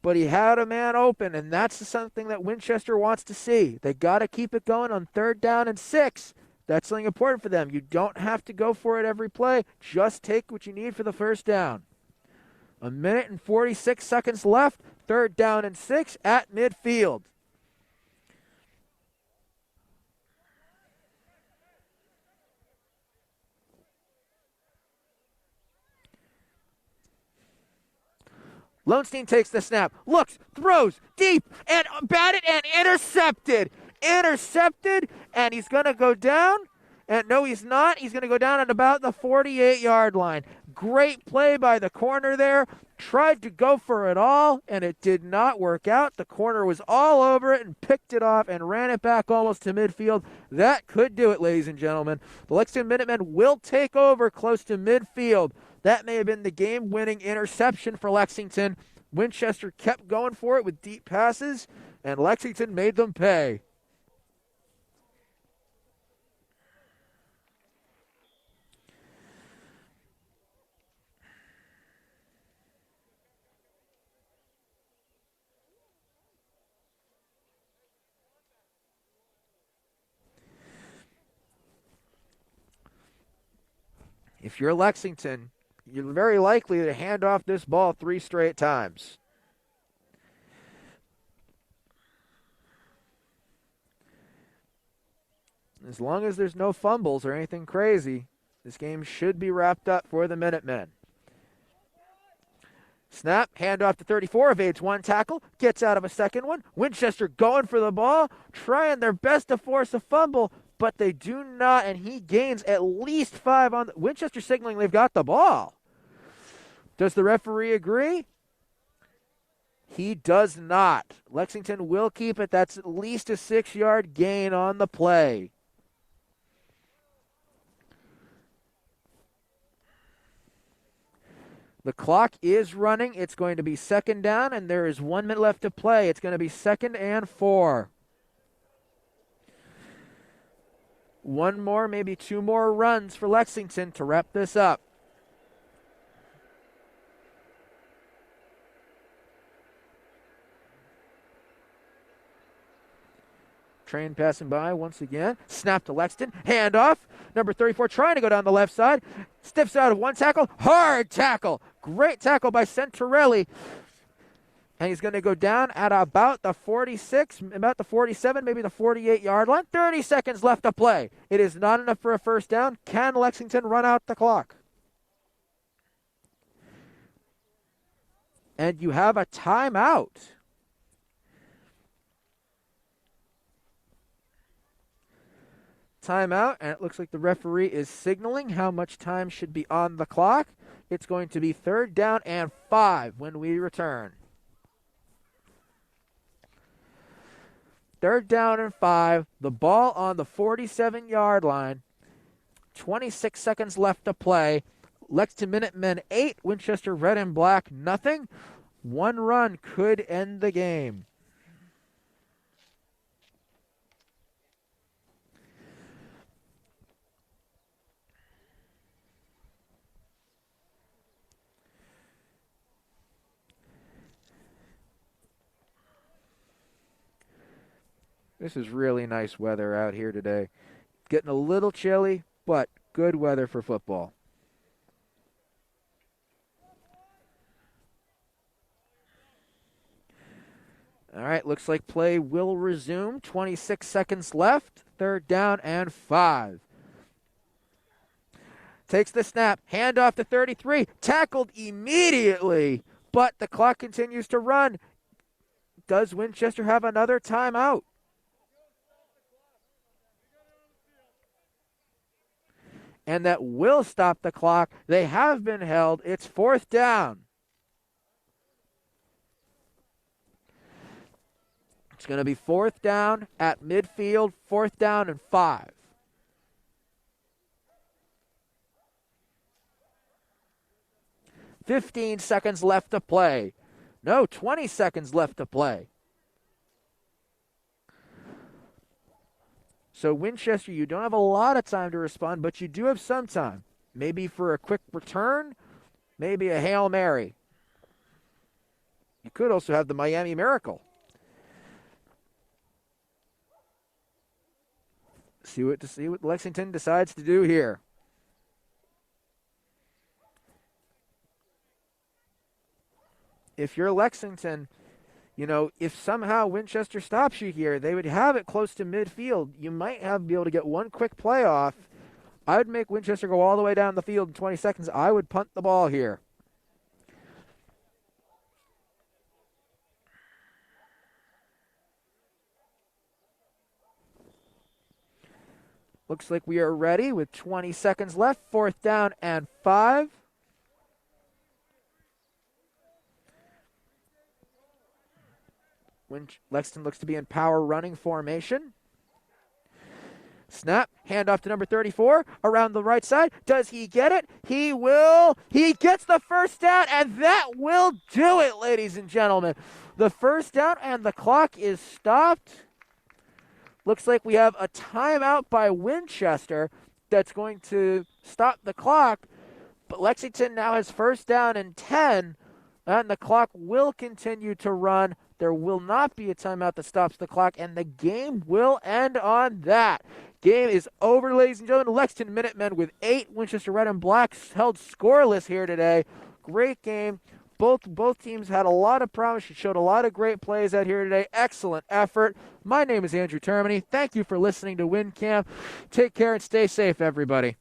But he had a man open, and that's something that Winchester wants to see. They got to keep it going on 3rd down and 6. That's something important for them. You don't have to go for it every play. Just take what you need for the 1st down. 1 minute and 46 seconds left. 3rd down and 6 at midfield. Lowenstein takes the snap, looks, throws, deep, and batted and intercepted. Intercepted, and he's going to go down, And no, he's not. He's going to go down at about the 48-yard line. Great play by the corner there. Tried to go for it all, and it did not work out. The corner was all over it and picked it off and ran it back almost to midfield. That could do it, ladies and gentlemen. The Lexington Minutemen will take over close to midfield. That may have been the game-winning interception for Lexington. Winchester kept going for it with deep passes, and Lexington made them pay. If you're Lexington, you're very likely to hand off this ball 3 straight times. As long as there's no fumbles or anything crazy, this game should be wrapped up for the Minutemen. Snap, handoff to 34, evades one tackle, gets out of a second one. Winchester going for the ball, trying their best to force a fumble, but they do not, and he gains at least 5 on Winchester signaling they've got the ball. Does the referee agree? He does not. Lexington will keep it. That's at least a 6-yard gain on the play. The clock is running. It's going to be second down, and there is 1 minute left to play. It's going to be 2nd and 4. 1 more, maybe 2 more runs for Lexington to wrap this up. Train passing by once again. Snap to Lexington. Handoff. Number 34 trying to go down the left side. Stiffs out of one tackle. Hard tackle. Great tackle by Centorelli. And he's going to go down at about the 46, about the 47, maybe the 48-yard line. 30 seconds left to play. It is not enough for a first down. Can Lexington run out the clock? And you have a timeout. Timeout, and it looks like the referee is signaling how much time should be on the clock. It's going to be 3rd down and 5 when we return. 3rd down and 5. The ball on the 47-yard line. 26 seconds left to play. Lexington Minutemen 8, Winchester Red and Black nothing. 1 run could end the game. This is really nice weather out here today. Getting a little chilly, but good weather for football. All right, looks like play will resume. 26 seconds left. 3rd down and 5. Takes the snap. Handoff to 33. Tackled immediately, but the clock continues to run. Does Winchester have another timeout? And that will stop the clock. They have been held. It's 4th down. It's going to be 4th down at midfield, 4th down and 5. "15 seconds left to play. No, 20 seconds left to play. So Winchester, you don't have a lot of time to respond, but you do have some time. Maybe for a quick return, maybe a Hail Mary. You could also have the Miami Miracle. See what Lexington decides to do here. If you're Lexington, if somehow Winchester stops you here, they would have it close to midfield. You might be able to get one quick play off. I would make Winchester go all the way down the field in 20 seconds. I would punt the ball here. Looks like we are ready with 20 seconds left. 4th down and 5. Lexington looks to be in power running formation. Snap, handoff to number 34, around the right side. Does he get it? He will. He gets the first down, and that will do it, ladies and gentlemen. The first down, and the clock is stopped. Looks like we have a timeout by Winchester that's going to stop the clock, but Lexington now has 1st down and 10, and the clock will continue to run. There will not be a timeout that stops the clock, and the game will end on that. Game is over, ladies and gentlemen. Lexington Minutemen with 8. Winchester Red and Black held scoreless here today. Great game. Both teams had a lot of promise. She showed a lot of great plays out here today. Excellent effort. My name is Andrew Termini. Thank you for listening to WinCam. Take care and stay safe, everybody.